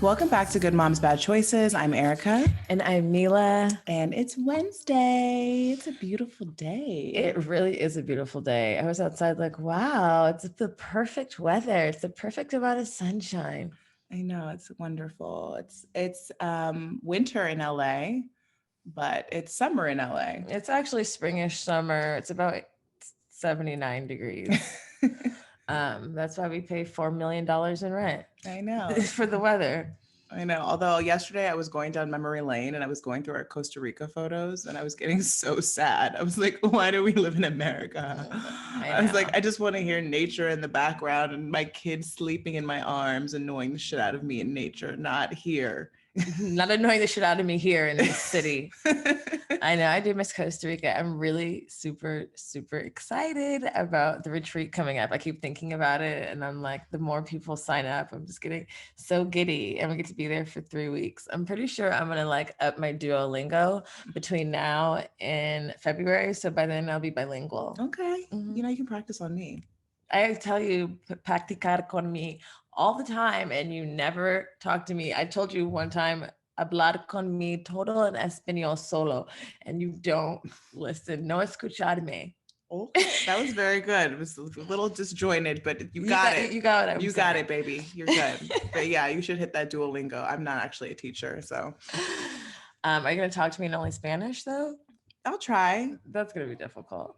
Welcome back to Good Moms Bad Choices. I'm Erica. And I'm Mila. And it's Wednesday. It's a beautiful day. It really is a beautiful day. I was outside like, wow, it's the perfect weather. It's the perfect amount of sunshine. I know, it's wonderful. It's winter in LA, but it's summer in LA. It's actually springish summer. It's about 79 degrees. That's why we pay $4 million in rent. I know. For the weather. I know. Although yesterday I was going down memory lane and I was going through our Costa Rica photos and I was getting so sad. I was like, why do we live in America? I was like, I just want to hear nature in the background and my kids sleeping in my arms, annoying the shit out of me in nature, not here. Not annoying the shit out of me here in the city. I know, I do miss Costa Rica. I'm really super, super excited about the retreat coming up. I keep thinking about it and I'm like, the more people sign up, I'm just getting so giddy and we get to be there for 3 weeks. I'm pretty sure I'm going to like up my Duolingo between now and February. So by then I'll be bilingual. Okay. Mm-hmm. You know, you can practice on me. I tell you, practicar con me all the time and you never talk to me. I told you one time, hablar con mi todo en español solo, and you don't listen. No escucharme. Okay, that was very good. It was a little disjointed, but you got it. You got it. You got it, baby. You're good. But yeah, you should hit that Duolingo. I'm not actually a teacher, so. Are you going to talk to me in only Spanish though? I'll try. That's going to be difficult.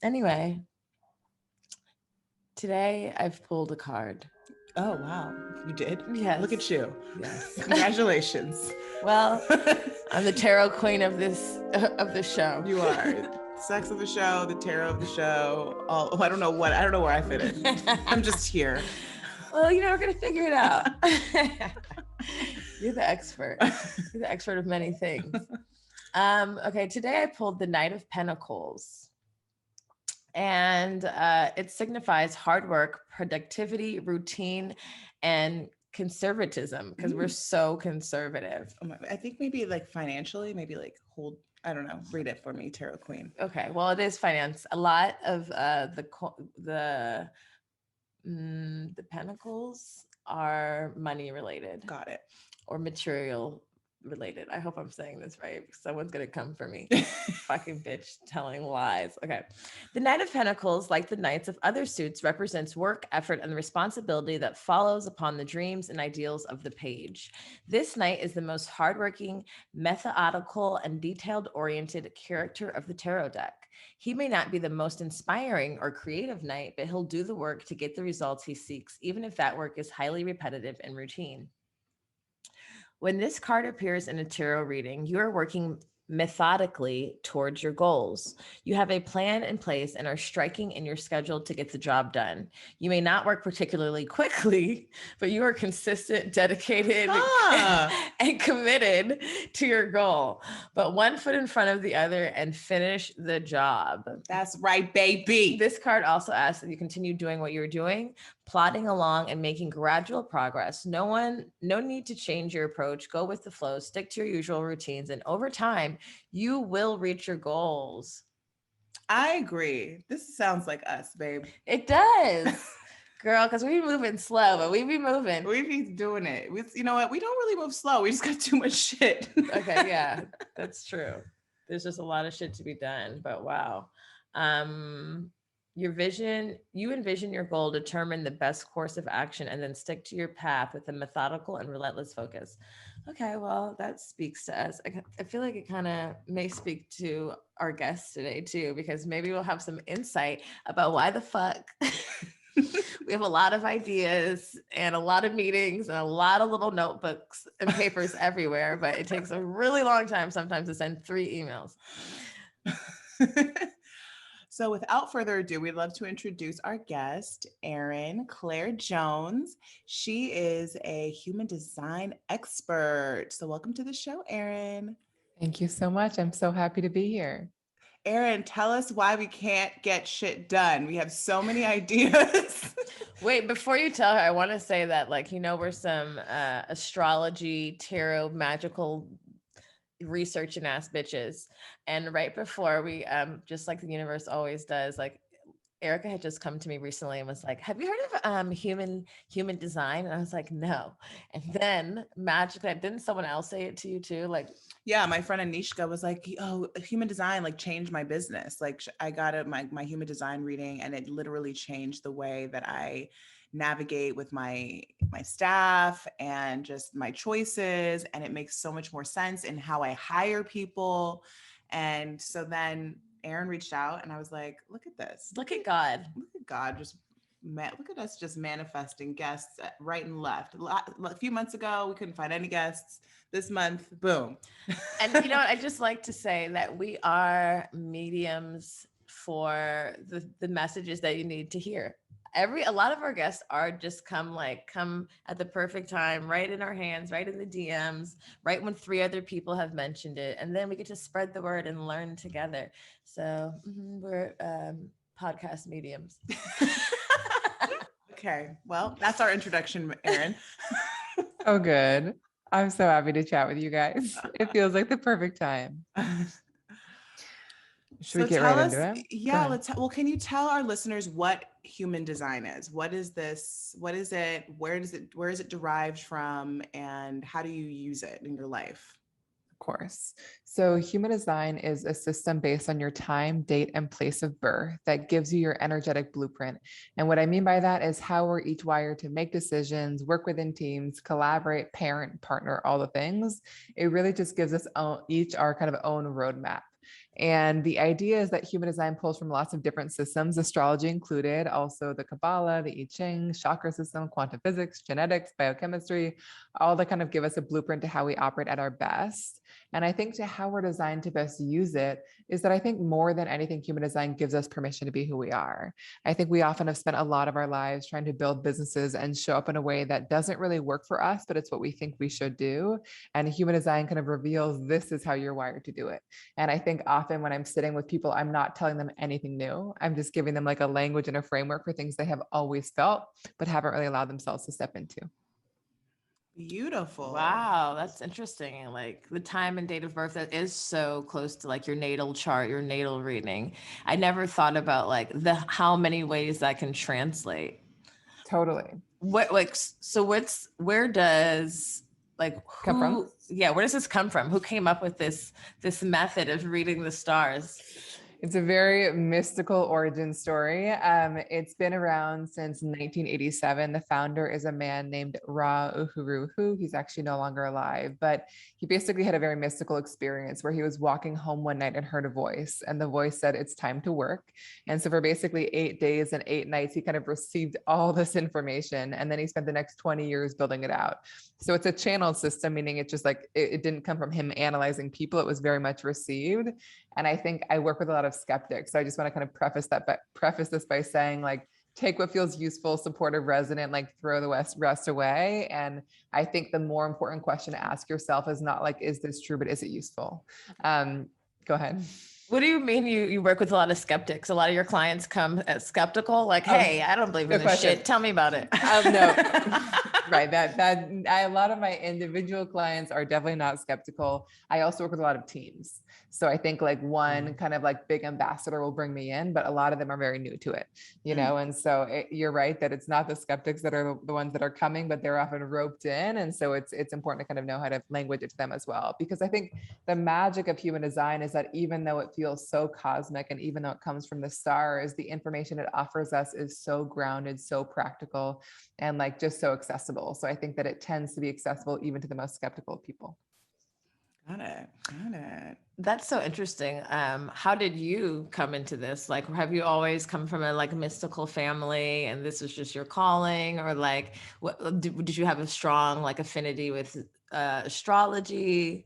Anyway, today I've pulled a card. Oh, wow. You did? Yes. Look at you. Yes. Congratulations. Well, I'm the tarot queen of the show. You are. Sex of the show, the tarot of the show. I don't know where I fit in. I'm just here. Well, we're going to figure it out. You're the expert. You're the expert of many things. Okay, today I pulled the Knight of Pentacles. And it signifies hard work, productivity, routine, and conservatism, because we're so conservative. I think maybe like financially, maybe like I don't know, read it for me, Tarot Queen. Okay, well, it is finance. A lot of the Pentacles are money related. Got it. Or material related. I hope I'm saying this right because someone's gonna come for me. Fucking bitch telling lies. Okay. The Knight of Pentacles, like the Knights of other suits, represents work, effort, and the responsibility that follows upon the dreams and ideals of the page. This knight is the most hardworking, methodical, and detailed-oriented character of the tarot deck. He may not be the most inspiring or creative knight, but he'll do the work to get the results he seeks, even if that work is highly repetitive and routine. When this card appears in a tarot reading, you are working methodically towards your goals. You have a plan in place and are striking in your schedule to get the job done. You may not work particularly quickly, but you are consistent, dedicated, and committed to your goal. But one foot in front of the other and finish the job. That's right, baby. This card also asks that you continue doing what you're doing, plodding along and making gradual progress. No need to change your approach. Go with the flow, stick to your usual routines, and over time, you will reach your goals. I agree. This sounds like us, babe. It does. Girl, because we be moving slow, but we be moving. We be doing it. You know what? We don't really move slow. We just got too much shit. Okay, yeah, that's true. There's just a lot of shit to be done, but wow. You envision your goal, determine the best course of action, and then stick to your path with a methodical and relentless focus. Okay, well, that speaks to us. I feel like it kind of may speak to our guests today too, because maybe we'll have some insight about why the fuck we have a lot of ideas and a lot of meetings and a lot of little notebooks and papers everywhere, but it takes a really long time sometimes to send 3 emails. So without further ado, we'd love to introduce our guest, Erin Claire Jones. She is a human design expert. So welcome to the show, Erin. Thank you so much. I'm so happy to be here. Erin, tell us why we can't get shit done. We have so many ideas. Wait, before you tell her, I want to say that, we're some astrology, tarot, magical researching ass bitches. And right before we, just like the universe always does, Erica had just come to me recently and was like, "Have you heard of human design?" And I was like, "No." And then magically, didn't someone else say it to you too? Like, yeah, my friend Anishka was like, "Oh, human design like changed my business. Like, I got my human design reading, and it literally changed the way that I navigate with my staff and just my choices, and it makes so much more sense in how I hire people." And so then Erin reached out, and I was like, "Look at this! look at God. Look at God! Look at us just manifesting guests right and left. A few months ago, we couldn't find any guests. This month, boom." And you know what? I just like to say that we are mediums for the messages that you need to hear. A lot of our guests are just come at the perfect time, right in our hands, right in the DMs, right when 3 other people have mentioned it, and then we get to spread the word and learn together. So we're podcast mediums. Okay, well, that's our introduction, Erin. Oh, good. I'm so happy to chat with you guys. It feels like the perfect time. Should we get right into it? Yeah, can you tell our listeners what human design is? What is this? What is it? Where is it derived from? And how do you use it in your life? Of course. So human design is a system based on your time, date, and place of birth that gives you your energetic blueprint. And what I mean by that is how we're each wired to make decisions, work within teams, collaborate, parent, partner, all the things. It really just gives us each our kind of own roadmap. And the idea is that human design pulls from lots of different systems, astrology included, also the Kabbalah, the I Ching, chakra system, quantum physics, genetics, biochemistry, all that kind of give us a blueprint to how we operate at our best. And I think to how we're designed to best use it is that I think more than anything, human design gives us permission to be who we are. I think we often have spent a lot of our lives trying to build businesses and show up in a way that doesn't really work for us, but it's what we think we should do. And human design kind of reveals this is how you're wired to do it. And I think often when I'm sitting with people, I'm not telling them anything new. I'm just giving them like a language and a framework for things they have always felt, but haven't really allowed themselves to step into. Beautiful. Wow, that's interesting. Like the time and date of birth that is so close to like your natal chart, your natal reading. I never thought about like how many ways that can translate. Totally. Where does like come from? Yeah, where does this come from? Who came up with this method of reading the stars? It's a very mystical origin story. It's been around since 1987. The founder is a man named Ra Uhuruhu. He's actually no longer alive, but he basically had a very mystical experience where he was walking home one night and heard a voice, and the voice said, "It's time to work." And so for basically 8 days and 8 nights, he kind of received all this information, and then he spent the next 20 years building it out. So it's a channel system, meaning it just like, it didn't come from him analyzing people. It was very much received. And I think I work with a lot of skeptics. So I just want to kind of preface this by saying, like, take what feels useful, supportive, resonant, like throw the rest away. And I think the more important question to ask yourself is not like, is this true, but is it useful? Go ahead. What do you mean you work with a lot of skeptics? A lot of your clients come as skeptical, like, hey, I don't believe in this shit. Tell me about it. No. Right. A lot of my individual clients are definitely not skeptical. I also work with a lot of teams. So I think like one kind of like big ambassador will bring me in, but a lot of them are very new to it, you know? And so you're right that it's not the skeptics that are the ones that are coming, but they're often roped in. And so it's important to kind of know how to language it to them as well, because I think the magic of human design is that even though it feels so cosmic and even though it comes from the stars, the information it offers us is so grounded, so practical, and like just so accessible. So I think that it tends to be accessible even to the most skeptical people. Got it. That's so interesting. How did you come into this? Like, have you always come from a like mystical family and this was just your calling, or like, what did you have a strong like affinity with astrology?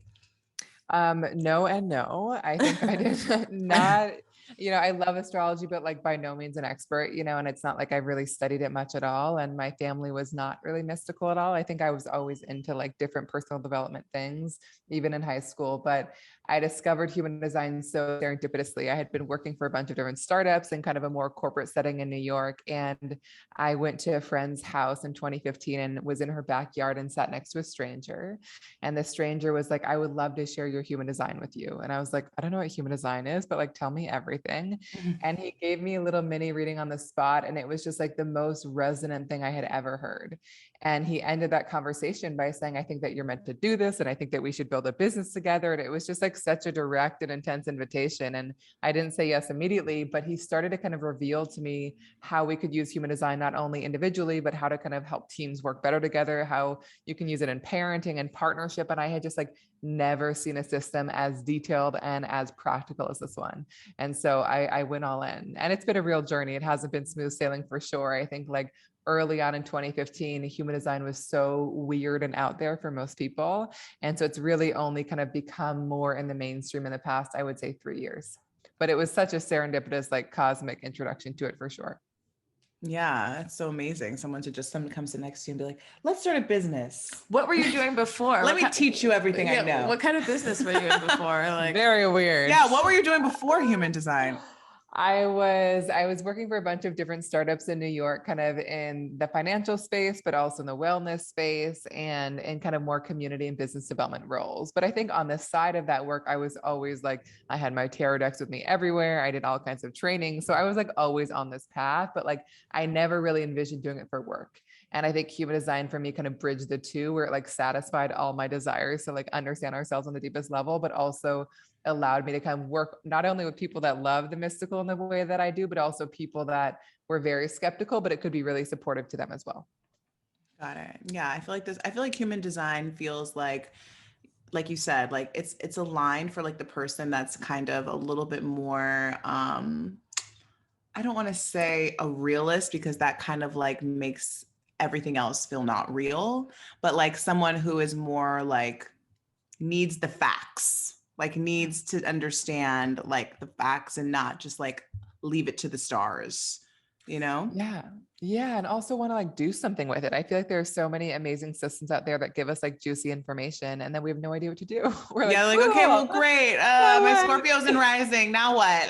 No and no. I think I did not, I love astrology, but like by no means an expert, and it's not like I really studied it much at all. And my family was not really mystical at all. I think I was always into like different personal development things, even in high school, but I discovered human design so serendipitously. I had been working for a bunch of different startups in kind of a more corporate setting in New York. And I went to a friend's house in 2015 and was in her backyard and sat next to a stranger. And the stranger was like, "I would love to share your human design with you." And I was like, "I don't know what human design is, but like, tell me everything." everything. And he gave me a little mini reading on the spot. And it was just like the most resonant thing I had ever heard. And he ended that conversation by saying, I think that you're meant to do this. And I think that we should build a business together. And it was just like such a direct and intense invitation. And I didn't say yes immediately, but he started to kind of reveal to me how we could use human design, not only individually, but how to kind of help teams work better together, how you can use it in parenting and partnership. And I had just like never seen a system as detailed and as practical as this one. And so I went all in, and it's been a real journey. It hasn't been smooth sailing for sure. I think like early on in 2015, human design was so weird and out there for most people. And so it's really only kind of become more in the mainstream in the past, I would say 3 years. But it was such a serendipitous, like cosmic introduction to it for sure. Yeah, it's so amazing. Someone comes to next to you and be like, let's start a business. What were you doing before? Let me teach you everything I know. What kind of business were you in before? Like, very weird. Yeah, what were you doing before human design? I was working for a bunch of different startups in New York, kind of in the financial space, but also in the wellness space and in kind of more community and business development roles. But I think on the side of that work, I was always like, I had my tarot decks with me everywhere. I did all kinds of training. So I was like always on this path, but like I never really envisioned doing it for work. And I think human design for me kind of bridged the two, where it like satisfied all my desires to like understand ourselves on the deepest level, but also allowed me to kind of work not only with people that love the mystical in the way that I do, but also people that were very skeptical, but it could be really supportive to them as well. Got it. Yeah, I feel like human design feels like you said, like it's aligned for like the person that's kind of a little bit more, I don't want to say a realist, because that kind of like makes everything else feel not real, but like someone who is more like needs the facts, like needs to understand like the facts and not just like leave it to the stars, you know? Yeah. And also want to like do something with it. I feel like there are so many amazing systems out there that give us like juicy information, and then we have no idea what to do. We're like, okay, well, great. My Scorpio's in rising. Now what?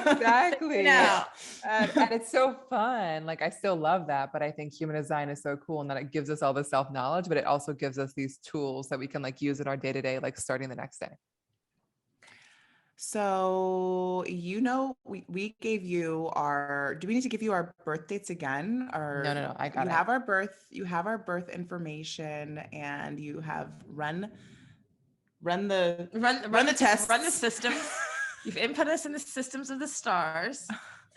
Exactly. No. And it's so fun. Like I still love that, but I think human design is so cool, and that it gives us all the self-knowledge, but it also gives us these tools that we can like use in our day-to-day, like starting the next day. So, we gave you do we need to give you our birth dates again? Or No, I got it. You have our birth information, and you have run the test. Run the system. You've input us in the systems of the stars,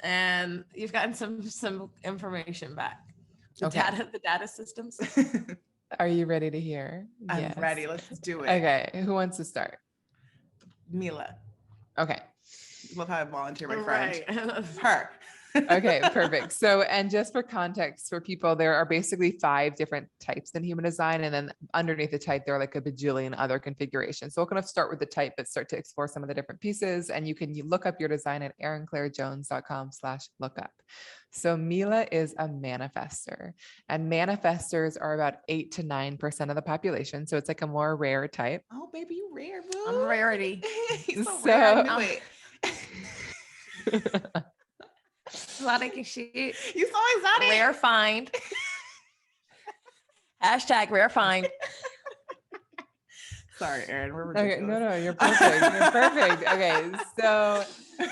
and you've gotten some information back. The data systems. Are you ready to hear? I'm ready. Let's do it. Okay. Who wants to start? Mila. Okay. Love how I volunteer my friend. Right. Her. Okay, perfect. So, and just for context for people, there are basically 5 different types in human design. And then underneath the type, there are like a bajillion other configurations. So we're going to start with the type, but start to explore some of the different pieces. And you can look up your design at erinclairejones.com/lookup. So Mila is a manifestor, and manifestors are about 8 to 9% of the population. So it's like a more rare type. Oh, baby, you rare, boo. I'm a rarity. He's so rare. I knew it. Exotic shit. You so exotic. Rare find. Hashtag rare find. Sorry, Erin. We're ridiculous. Okay, no, you're perfect. You're perfect. Okay, so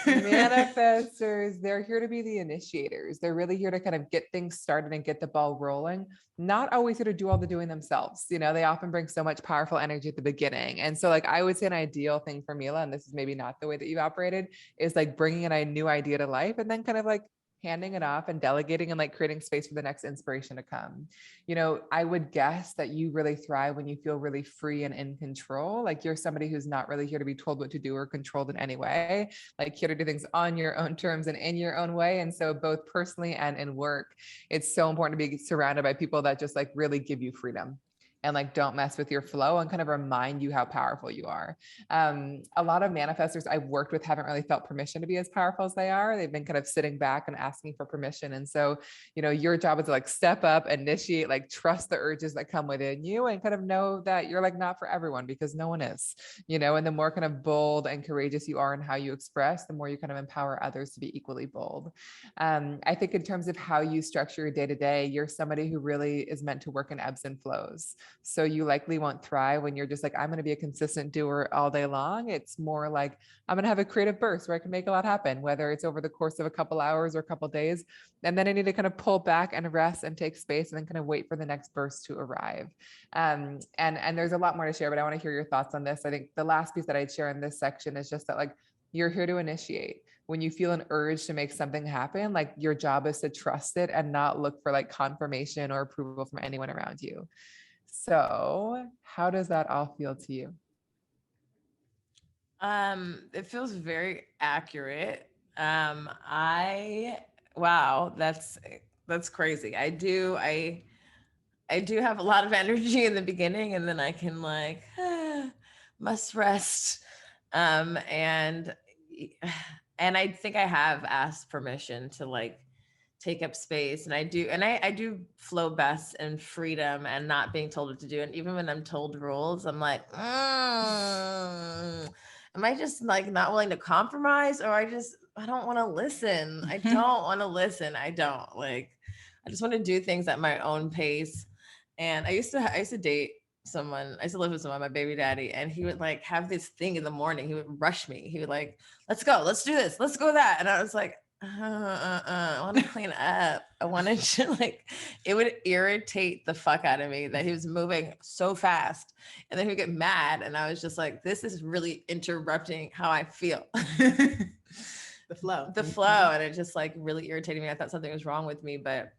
manifestors, they're here to be the initiators. They're really here to kind of get things started and get the ball rolling. Not always here to do all the doing themselves. You know, they often bring so much powerful energy at the beginning. And so like, I would say an ideal thing for Mila, and this is maybe not the way that you've operated, is like bringing a new idea to life and then kind of like handing it off and delegating and like creating space for the next inspiration to come. You know, I would guess that you really thrive when you feel really free and in control. Like you're somebody who's not really here to be told what to do or controlled in any way, like here to do things on your own terms and in your own way. And so both personally and in work, it's so important to be surrounded by people that just like really give you freedom and like don't mess with your flow and kind of remind you how powerful you are. A lot of manifestors I've worked with haven't really felt permission to be as powerful as they are. They've been kind of sitting back and asking for permission. And so, you know, your job is to like step up, initiate, like trust the urges that come within you and kind of know that you're like not for everyone, because no one is, you know, and the more kind of bold and courageous you are in how you express, the more you kind of empower others to be equally bold. I think in terms of how you structure your day to day, you're somebody who really is meant to work in ebbs and flows. So you likely won't thrive when you're just like, I'm going to be a consistent doer all day long. It's more like, I'm going to have a creative burst where I can make a lot happen, whether it's over the course of a couple hours or a couple days. And then I need to kind of pull back and rest and take space and then kind of wait for the next burst to arrive. And there's a lot more to share, but I want to hear your thoughts on this. I think the last piece that I'd share in this section is just that, like, you're here to initiate. When you feel an urge to make something happen, like, your job is to trust it and not look for like confirmation or approval from anyone around you. So how does that all feel to you? It feels very accurate. Wow, that's crazy. I do have a lot of energy in the beginning, and then I can like must rest. And I think I have asked permission to like take up space, and I do flow best in freedom and not being told what to do. And even when I'm told rules, I'm like, am I just like not willing to compromise, or I don't want to listen. I don't want to listen. I just want to do things at my own pace. And I used to date someone. I used to live with someone, my baby daddy, and he would like have this thing in the morning. He would rush me. He would like, let's go, let's do this, let's go that. And I was like, I want to clean up. I wanted to like, it would irritate the fuck out of me that he was moving so fast. And then he would get mad. And I was just like, this is really interrupting how I feel. The flow. And it just like really irritated me. I thought something was wrong with me, but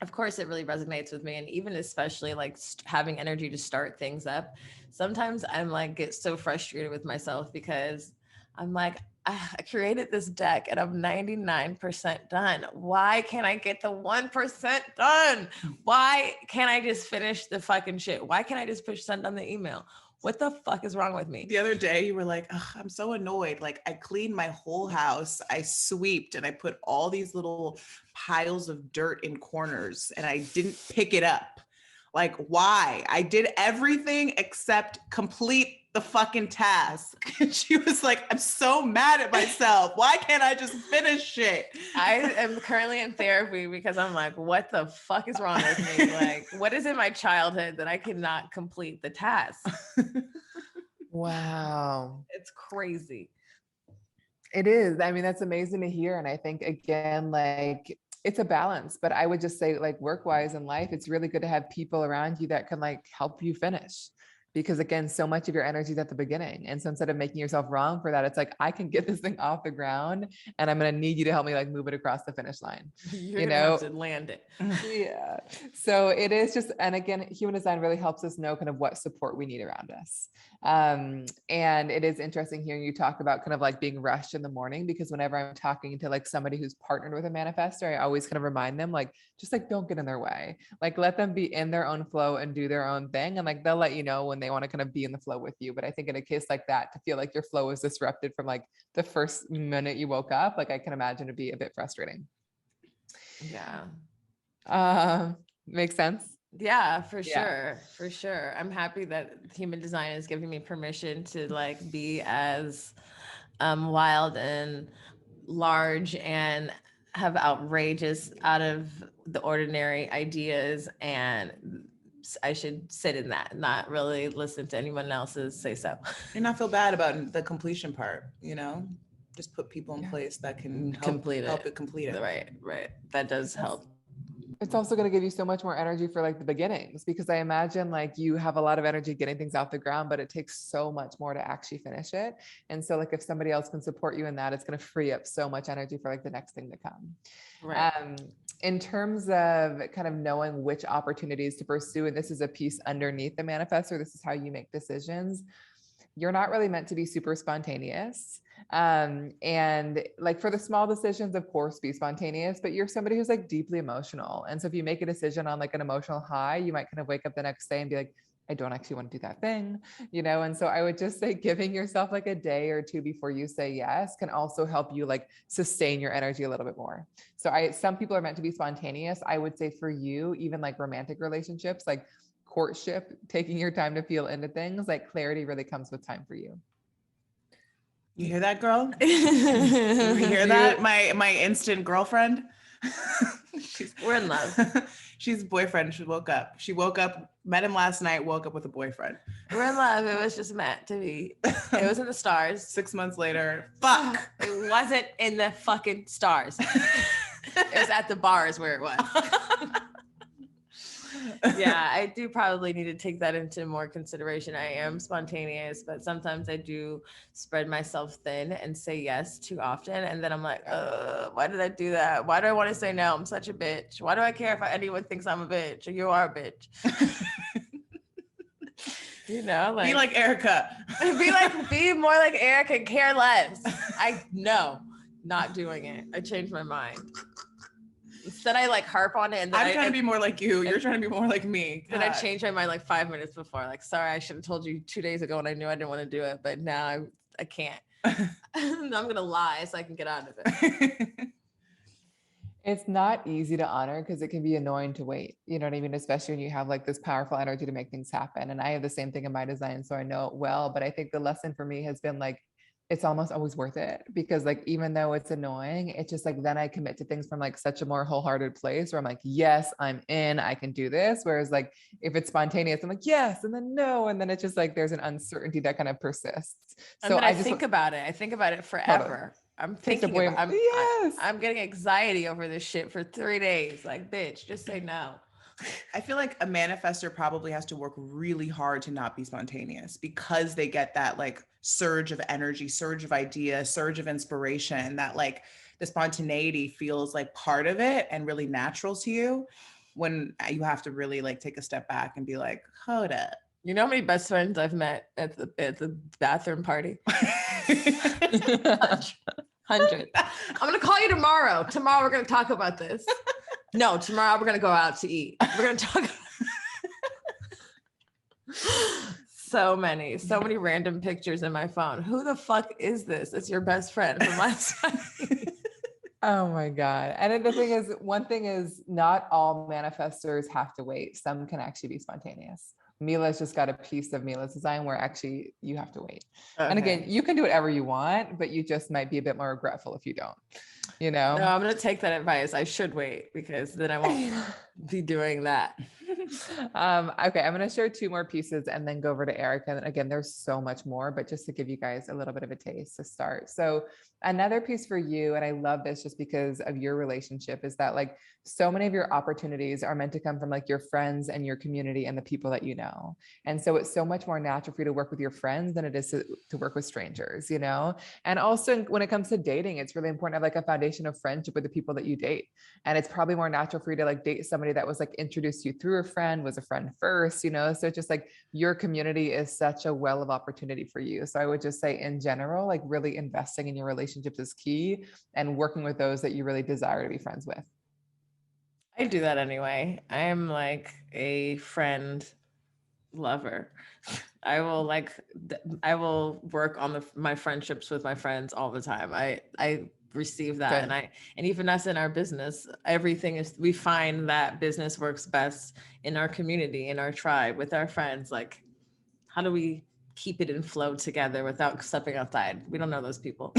of course it really resonates with me. And even especially like having energy to start things up. Sometimes I'm like, get so frustrated with myself because I'm like, I created this deck and I'm 99% done. Why can't I get the 1% done? Why can't I just finish the fucking shit? Why can't I just push send on the email? What the fuck is wrong with me? The other day you were like, I'm so annoyed. Like, I cleaned my whole house. I sweeped and I put all these little piles of dirt in corners and I didn't pick it up. Like, why? I did everything except complete the fucking task. And she was like, I'm so mad at myself. Why can't I just finish shit? I am currently in therapy because I'm like, what the fuck is wrong with me? Like, what is in my childhood that I cannot complete the task? Wow. It's crazy. It is. I mean, that's amazing to hear. And I think, again, like, it's a balance, but I would just say, like, work-wise in life, it's really good to have people around you that can like help you finish. Because again, so much of your energy is at the beginning. And so instead of making yourself wrong for that, it's like, I can get this thing off the ground and I'm going to need you to help me like move it across the finish line. You're gonna have to land it. Yeah. So it is just, and again, human design really helps us know kind of what support we need around us. And it is interesting hearing you talk about kind of like being rushed in the morning, because whenever I'm talking to like somebody who's partnered with a manifestor, I always kind of remind them, like, just like, don't get in their way. Like, let them be in their own flow and do their own thing. And like, they'll let you know when they want to kind of be in the flow with you. But I think in a case like that, to feel like your flow is disrupted from like the first minute you woke up, like I can imagine it'd be a bit frustrating. Yeah. Makes sense. Yeah, for sure. I'm happy that human design is giving me permission to like be as wild and large and have outrageous, out of the ordinary ideas, and I should sit in that, not really listen to anyone else's say so. And not feel bad about the completion part, you know? Just put people in place that can help complete it. Right. That does help. It's also going to give you so much more energy for like the beginnings, because I imagine like you have a lot of energy getting things off the ground, but it takes so much more to actually finish it. And so like if somebody else can support you in that, it's going to free up so much energy for like the next thing to come. Right. In terms of kind of knowing which opportunities to pursue, and this is a piece underneath the manifestor, this is how you make decisions. You're not really meant to be super spontaneous. And like for the small decisions, of course, be spontaneous, but you're somebody who's like deeply emotional. And so if you make a decision on like an emotional high, you might kind of wake up the next day and be like, I don't actually want to do that thing, you know? And so I would just say giving yourself like a day or two before you say yes can also help you like sustain your energy a little bit more. So some people are meant to be spontaneous. I would say for you, even like romantic relationships, like courtship, taking your time to feel into things, like clarity really comes with time for you. You hear that, girl? You hear that? My instant girlfriend. We're in love. She's boyfriend. She woke up, met him last night, woke up with a boyfriend. We're in love. It was just meant to be. It was in the stars. 6 months later, fuck. It wasn't in the fucking stars. It was at the bars where it was. Yeah, I do probably need to take that into more consideration. I am spontaneous, but sometimes I do spread myself thin and say yes too often. And then I'm like, why did I do that? Why do I want to say no? I'm such a bitch. Why do I care if anyone thinks I'm a bitch or you are a bitch? You know, like be like Erica. be more like Erica and care less. I know, not doing it. I changed my mind. Instead, I like harp on it, and then I'm trying to be more like you. You're trying to be more like me. Then I changed my mind like 5 minutes before. Like, sorry, I should have told you 2 days ago, and I knew I didn't want to do it, but now I can't. I'm gonna lie so I can get out of it. It's not easy to honor because it can be annoying to wait. You know what I mean? Especially when you have like this powerful energy to make things happen. And I have the same thing in my design, so I know it well. But I think the lesson for me has been like, it's almost always worth it, because like, even though it's annoying, it's just like, then I commit to things from like such a more wholehearted place where I'm like, yes, I'm in, I can do this. Whereas like, if it's spontaneous, I'm like, yes, and then no. And then it's just like, there's an uncertainty that kind of persists. So I think about it. I think about it forever. Totally. I'm thinking about it. Yes. I'm getting anxiety over this shit for 3 days. Like, bitch, just say no. I feel like a manifestor probably has to work really hard to not be spontaneous, because they get that like surge of energy, surge of idea, surge of inspiration, that like the spontaneity feels like part of it and really natural to you, when you have to really like take a step back and be like, hold up. You know how many best friends I've met at the bathroom party? 100. I'm going to call you tomorrow. Tomorrow we're going to talk about this. No, tomorrow we're going to go out to eat. We're going to talk. So many random pictures in my phone. Who the fuck is this? It's your best friend from last night. Oh my God. And then the thing is, one thing is, not all manifestors have to wait. Some can actually be spontaneous. Mila's just got a piece of Mila's design where actually you have to wait. Okay. And again, you can do whatever you want, but you just might be a bit more regretful if you don't, you know? No, I'm going to take that advice. I should wait, because then I won't be doing that. Okay, I'm going to share 2 more pieces and then go over to Erica. And again, there's so much more, but just to give you guys a little bit of a taste to start. So another piece for you, and I love this just because of your relationship, is that like, so many of your opportunities are meant to come from like your friends and your community and the people that you know. And so it's so much more natural for you to work with your friends than it is to work with strangers, you know? And also when it comes to dating, it's really important to have like a foundation of friendship with the people that you date. And it's probably more natural for you to like date somebody that was like introduced to you through a friend, was a friend first, you know? So it's just like, your community is such a well of opportunity for you. So I would just say in general, like really investing in your relationships is key, and working with those that you really desire to be friends with. I do that anyway. I am like a friend lover. I will work on my friendships with my friends all the time. I receive that. Good. And even us in our business, we find that business works best in our community, in our tribe, with our friends. Like, how do we keep it in flow together without stepping outside? We don't know those people.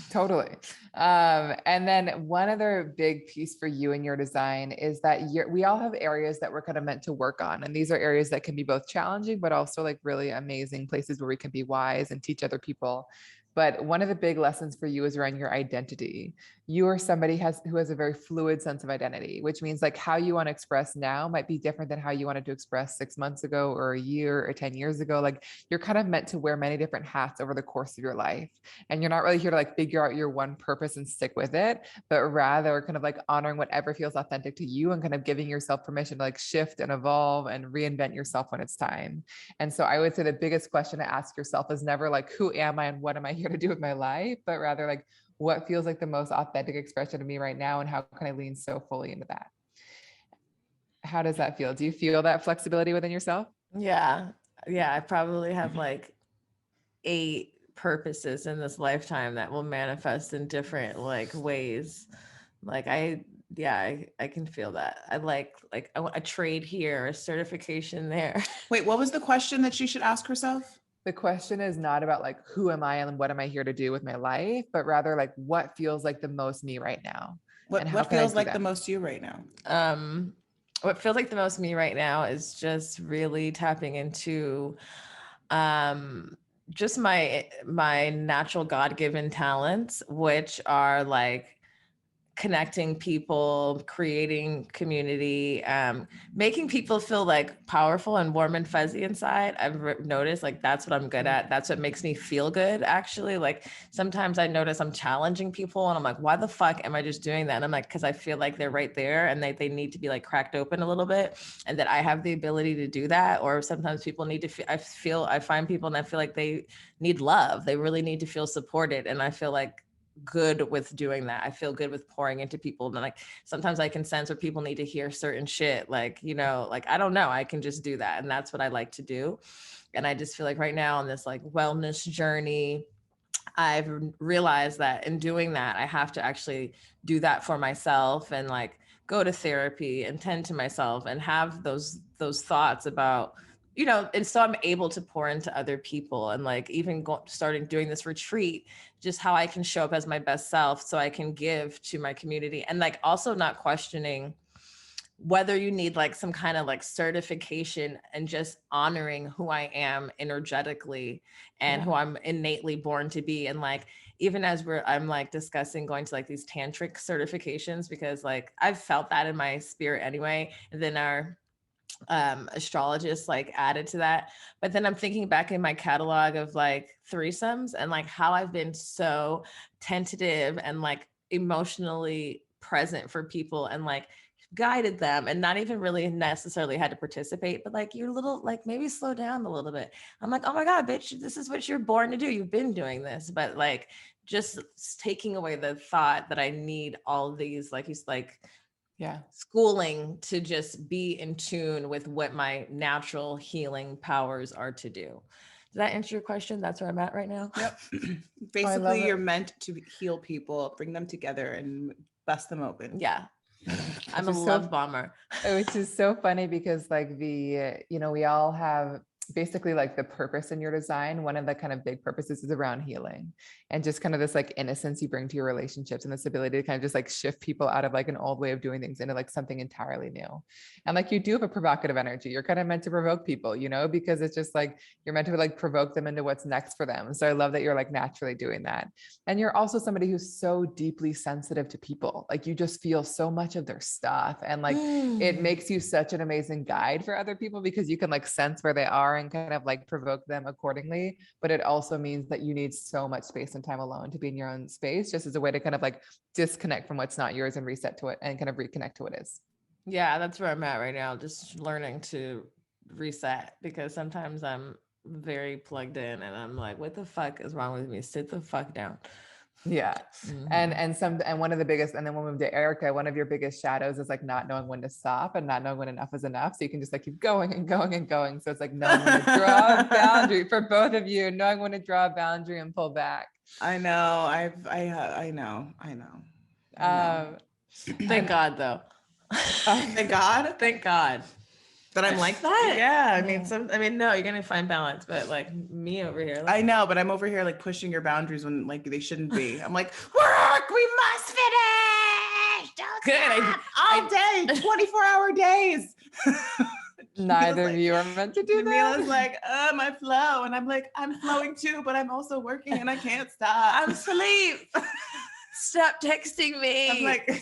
Totally. And then one other big piece for you in your design is that we all have areas that we're kind of meant to work on. And these are areas that can be both challenging, but also like really amazing places where we can be wise and teach other people. But one of the big lessons for you is around your identity. You are somebody who has a very fluid sense of identity, which means like how you want to express now might be different than how you wanted to express 6 months ago or a year or 10 years ago. Like, you're kind of meant to wear many different hats over the course of your life. And you're not really here to like figure out your one purpose and stick with it, but rather kind of like honoring whatever feels authentic to you and kind of giving yourself permission to like shift and evolve and reinvent yourself when it's time. And so I would say the biggest question to ask yourself is never like, who am I and what am I here to do with my life, but rather like, what feels like the most authentic expression of me right now, and how can I lean so fully into that? How does that feel? Do you feel that flexibility within yourself? Yeah. I probably have like 8 purposes in this lifetime that will manifest in different like ways. Like I can feel that. I like I want a trade here, a certification there. Wait, what was the question that she should ask herself? The question is not about like, who am I and what am I here to do with my life, but rather like, what feels like the most me right now? What feels like the most you right now? What feels like the most me right now is just really tapping into just my natural God-given talents, which are like connecting people, creating community, making people feel like powerful and warm and fuzzy inside. I've noticed like that's what I'm good at. That's what makes me feel good, actually. Like sometimes I notice I'm challenging people and I'm like, why the fuck am I just doing that? And I'm like, because I feel like they're right there and they need to be like cracked open a little bit, and that I have the ability to do that. Or sometimes people need to I find people and I feel like they need love. They really need to feel supported. And I feel like good with doing that. I feel good with pouring into people. And like sometimes I can sense where people need to hear certain shit. Like, you know, like I don't know, I can just do that. And that's what I like to do. And I just feel like right now on this like wellness journey, I've realized that in doing that, I have to actually do that for myself and like go to therapy and tend to myself and have those thoughts about, you know, and so I'm able to pour into other people. And like even starting doing this retreat, just how I can show up as my best self so I can give to my community, and like also not questioning whether you need like some kind of like certification, and just honoring who I am energetically and who I'm innately born to be. And like even as I'm like discussing going to like these tantric certifications, because like I've felt that in my spirit anyway, and then our astrologist like added to that. But then I'm thinking back in my catalog of like threesomes and like how I've been so tentative and like emotionally present for people and like guided them, and not even really necessarily had to participate, but like you're little like maybe slow down a little bit. I'm like, oh my God, bitch, this is what you're born to do. You've been doing this. But like just taking away the thought that I need all of these, like he's like schooling to just be in tune with what my natural healing powers are to do. Does that answer your question? That's where I'm at right now. Yep. Basically, you're meant to heal people, bring them together and bust them open. Yeah. I'm a love bomber. Which is so funny because like you know, we all have basically like the purpose in your design. One of the kind of big purposes is around healing and just kind of this like innocence you bring to your relationships and this ability to kind of just like shift people out of like an old way of doing things into like something entirely new. And like you do have a provocative energy. You're kind of meant to provoke people, you know, because it's just like you're meant to like provoke them into what's next for them. So I love that you're like naturally doing that. And you're also somebody who's so deeply sensitive to people. Like you just feel so much of their stuff. And like it makes you such an amazing guide for other people because you can like sense where they are and kind of like provoke them accordingly. But it also means that you need so much space and time alone to be in your own space, just as a way to kind of like disconnect from what's not yours and reset to it and kind of reconnect to what is. Yeah, that's where I'm at right now. Just learning to reset, because sometimes I'm very plugged in and I'm like, what the fuck is wrong with me? Sit the fuck down. Yeah. And one of the biggest, and then we'll move to Erica, one of your biggest shadows is like not knowing when to stop and not knowing when enough is enough. So you can just like keep going and going and going. So it's like knowing when to draw a boundary for both of you, knowing when to draw a boundary and pull back. I know. I know. Thank God though. Thank God. Thank God that I'm like that. Yeah. I mean, no, you're going to find balance, but like me over here. Like, I know, but I'm over here like pushing your boundaries when like they shouldn't be. I'm like, work, we must finish. Don't stop. All day, 24-hour days. Neither of you are meant to do that. Jamila's like, my flow. And I'm like, I'm flowing too, but I'm also working and I can't stop. I'm asleep. Stop texting me. I'm like,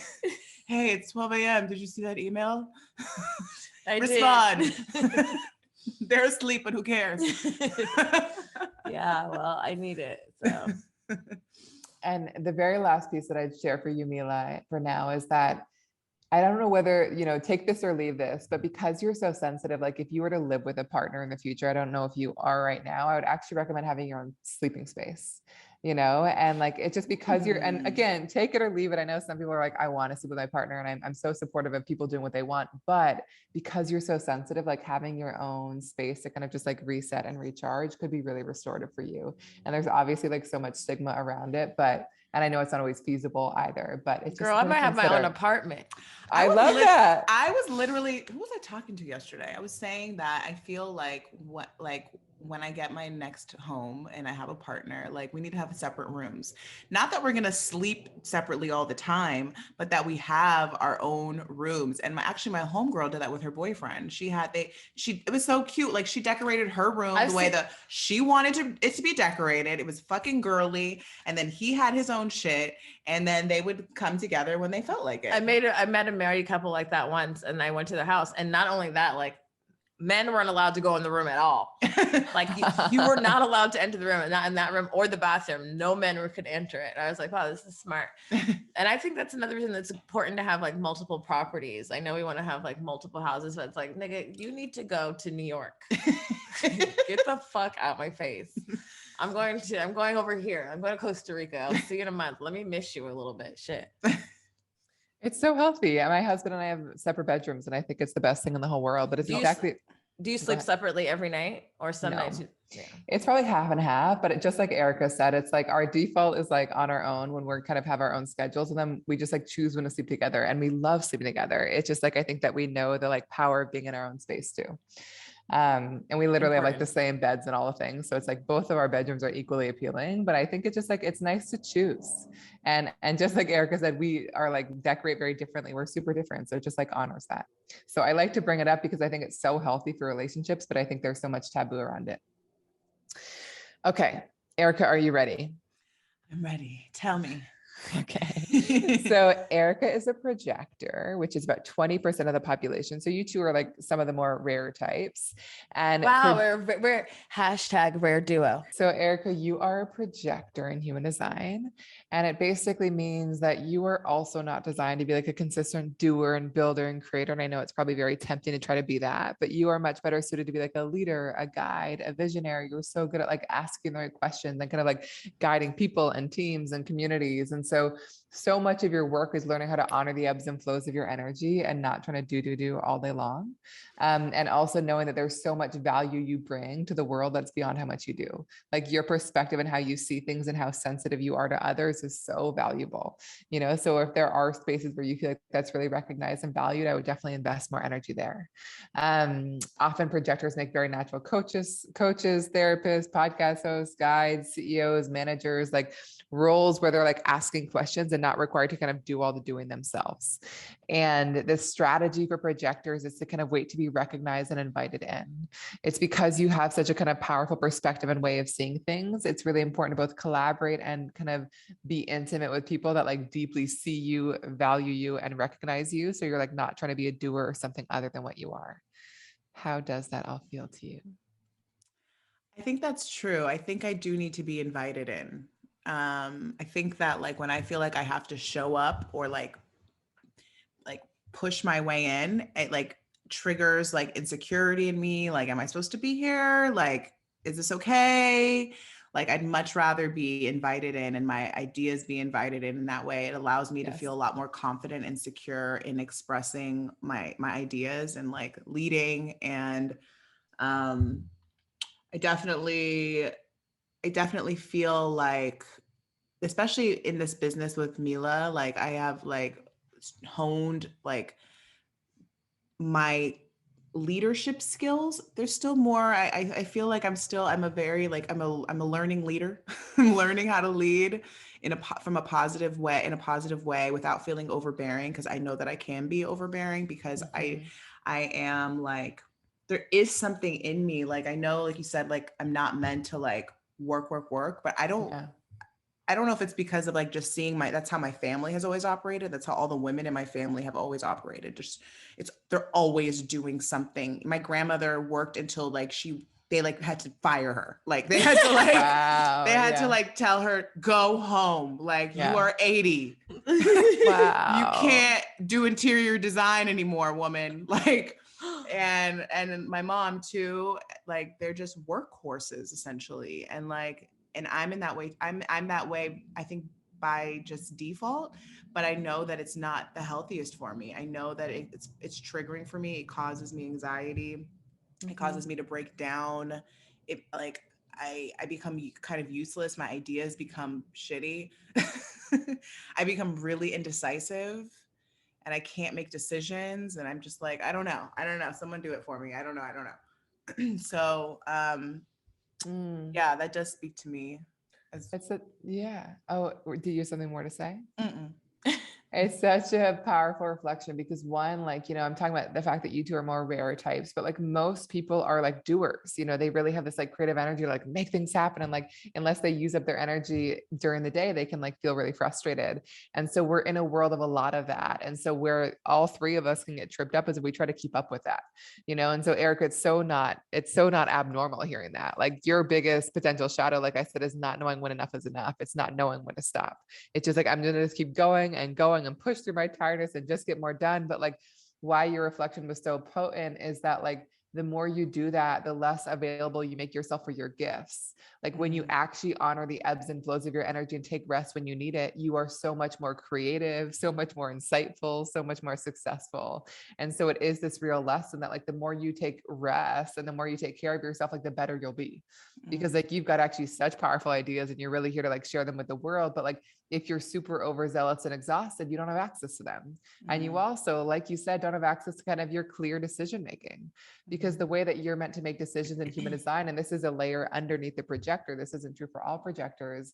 hey, it's 12 a.m. Did you see that email? I respond. They're asleep, but who cares? Yeah, well, I need it. So. And the very last piece that I'd share for you, Mila, for now is that I don't know whether, you know, take this or leave this, but because you're so sensitive, like if you were to live with a partner in the future, I don't know if you are right now, I would actually recommend having your own sleeping space, you know, and like, it's just because you're, and again, take it or leave it. I know some people are like, I want to sleep with my partner, and I'm so supportive of people doing what they want, but because you're so sensitive, like having your own space to kind of just like reset and recharge could be really restorative for you. And there's obviously like so much stigma around it, and I know it's not always feasible either, but it's girl, I might have my own apartment. I love that. I was literally, who was I talking to yesterday? I was saying that I feel like when I get my next home and I have a partner, like we need to have separate rooms. Not that we're gonna sleep separately all the time, but that we have our own rooms. And actually my homegirl did that with her boyfriend. It was so cute. Like she decorated her room the way that she wanted it to be decorated. It was fucking girly. And then he had his own shit. And then they would come together when they felt like it. I met a married couple like that once, and I went to their house, and not only that, like men weren't allowed to go in the room at all. Like you were not allowed to enter the room, and not in that room or the bathroom. No men could enter it. And I was like, wow, this is smart. And I think that's another reason that's important to have like multiple properties. I know we want to have like multiple houses, but it's like, nigga, you need to go to New York. Get the fuck out my face. I'm going over here. I'm going to Costa Rica. I'll see you in a month. Let me miss you a little bit. Shit. It's so healthy. My husband and I have separate bedrooms, and I think it's the best thing in the whole world. But it's exactly. Do you sleep separately every night, or some nights? Yeah. It's probably half and half, but just like Erica said, it's like our default is like on our own when we're kind of have our own schedules, and then we just like choose when to sleep together, and we love sleeping together. It's just like I think that we know the like power of being in our own space too. And we literally have like the same beds and all the things. So it's like both of our bedrooms are equally appealing, but I think it's just like, it's nice to choose. And just like Erica said, we are like decorate very differently. We're super different. So it just like honors that. So I like to bring it up because I think it's so healthy for relationships, but I think there's so much taboo around it. Okay. Erica, are you ready? I'm ready. Tell me. Okay. So Erica is a projector, which is about 20% of the population. So you two are like some of the more rare types. And wow, we're hashtag rare duo. So Erica, you are a projector in human design. And it basically means that you are also not designed to be like a consistent doer and builder and creator. And I know it's probably very tempting to try to be that, but you are much better suited to be like a leader, a guide, a visionary. You're so good at like asking the right questions and kind of like guiding people and teams and communities. And so much of your work is learning how to honor the ebbs and flows of your energy and not trying to do all day long. And also knowing that there's so much value you bring to the world that's beyond how much you do. Like your perspective and how you see things and how sensitive you are to others is so valuable, you know? So if there are spaces where you feel like that's really recognized and valued, I would definitely invest more energy there. Often projectors make very natural coaches, therapists, podcast hosts, guides, CEOs, managers, like roles where they're like asking questions and not required to kind of do all the doing themselves. And the strategy for projectors is to kind of wait to be recognized and invited in. It's because you have such a kind of powerful perspective and way of seeing things. It's really important to both collaborate and kind of be intimate with people that like deeply see you, value you, and recognize you. So you're like not trying to be a doer or something other than what you are. How does that all feel to you? I think that's true. I think I do need to be invited in. I think that like when I feel like I have to show up or like push my way in, it like triggers like insecurity in me. Like, am I supposed to be here? Like, is this okay? Like, I'd much rather be invited in and my ideas be invited in that way. It allows me to feel a lot more confident and secure in expressing my ideas and like leading. And I definitely feel like, especially in this business with Mila, like I have like honed like my leadership skills. There's still more. I feel like I'm a very like I'm a learning leader. I'm learning how to lead in a positive way without feeling overbearing, because I know that I can be overbearing because I am like, there is something in me, like I know, like you said, like I'm not meant to like work, but I don't know if it's because of like just seeing that's how my family has always operated. That's how all the women in my family have always operated. Just they're always doing something. My grandmother worked until like they like had to fire her. Like they had to like, wow, they had to like tell her, go home. Like you are 80. Wow. You can't do interior design anymore, woman. Like, and my mom too, like they're just workhorses essentially. And like, and I'm in that way. I'm that way, I think, by just default, but I know that it's not the healthiest for me. I know that it's triggering for me. It causes me anxiety. It causes me to break down. It like I become kind of useless. My ideas become shitty. I become really indecisive and I can't make decisions. And I'm just like, I don't know. Someone do it for me. I don't know. So, Yeah, that does speak to me. Yeah. Oh, do you have something more to say? Mm-mm. It's such a powerful reflection because one, like, I'm talking about the fact that you two are more rare types, but like most people are like doers, they really have this like creative energy, like make things happen. And like, unless they use up their energy during the day, they can like feel really frustrated. And so we're in a world of a lot of that. And so where all three of us can get tripped up is if we try to keep up with that, And so Erica, it's so not abnormal hearing that. Like your biggest potential shadow, like I said, is not knowing when enough is enough. It's not knowing when to stop. It's just like, I'm going to just keep going and going and push through my tiredness and just get more done. But like why your reflection was so potent is that like the more you do that, the less available you make yourself for your gifts. Like when you actually honor the ebbs and flows of your energy and take rest when you need it, you are so much more creative, so much more insightful, so much more successful. And so it is this real lesson that like the more you take rest and the more you take care of yourself, like the better you'll be. Because like you've got actually such powerful ideas and you're really here to like share them with the world. But like if you're super overzealous and exhausted, you don't have access to them. And you also, like you said, don't have access to kind of your clear decision making, because the way that you're meant to make decisions in human design, and this is a layer underneath the projector, this isn't true for all projectors,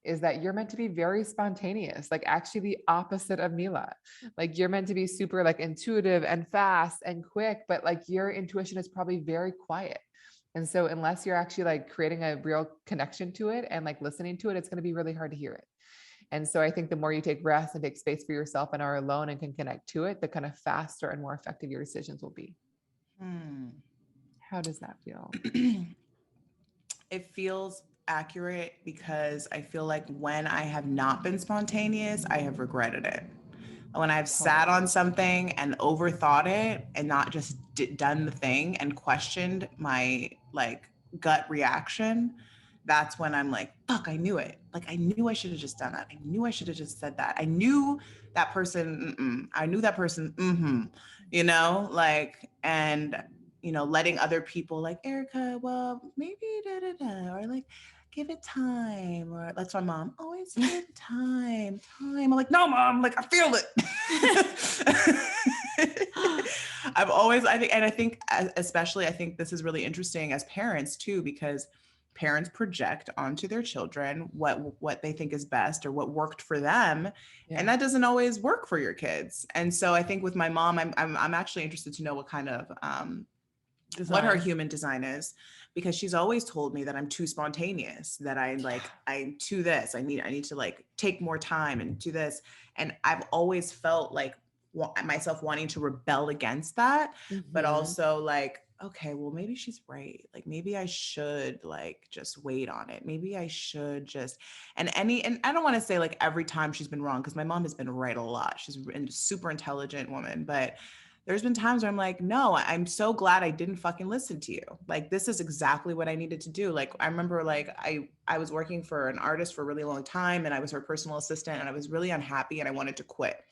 is that you're meant to be very spontaneous, like actually the opposite of Mila. Like you're meant to be super like intuitive and fast and quick, but like your intuition is probably very quiet. And so unless you're actually like creating a real connection to it and like listening to it, it's going to be really hard to hear it. And so I think the more you take rest and take space for yourself and are alone and can connect to it, the kind of faster and more effective your decisions will be. How does that feel? It feels accurate because I feel like when I have not been spontaneous, I have regretted it. When I've sat on something and overthought it and not just done the thing and questioned my like gut reaction, that's when I'm like, fuck, I knew it. Like, I knew I should have just done that. I knew I should have just said that. I knew that person, I knew that person, like, and, letting other people like, Erica, well, maybe or like, give it time, or that's my mom, always give time. I'm like, no, mom, like, I feel it. I think especially, I think this is really interesting as parents too, because parents project onto their children what they think is best or what worked for them. Yeah. And that doesn't always work for your kids. And so I think with my mom, I'm actually interested to know what kind of, what her human design is, because she's always told me that I'm too spontaneous, that I'm too this, I need to like take more time and do this. And I've always felt like myself wanting to rebel against that, but also like, okay, well, maybe she's right. Like, maybe I should like just wait on it. Maybe I should just, and I don't want to say like every time she's been wrong, because my mom has been right a lot. She's a super intelligent woman, but there's been times where I'm like, no, I'm so glad I didn't fucking listen to you. Like, this is exactly what I needed to do. Like, I remember like I was working for an artist for a really long time and I was her personal assistant and I was really unhappy and I wanted to quit.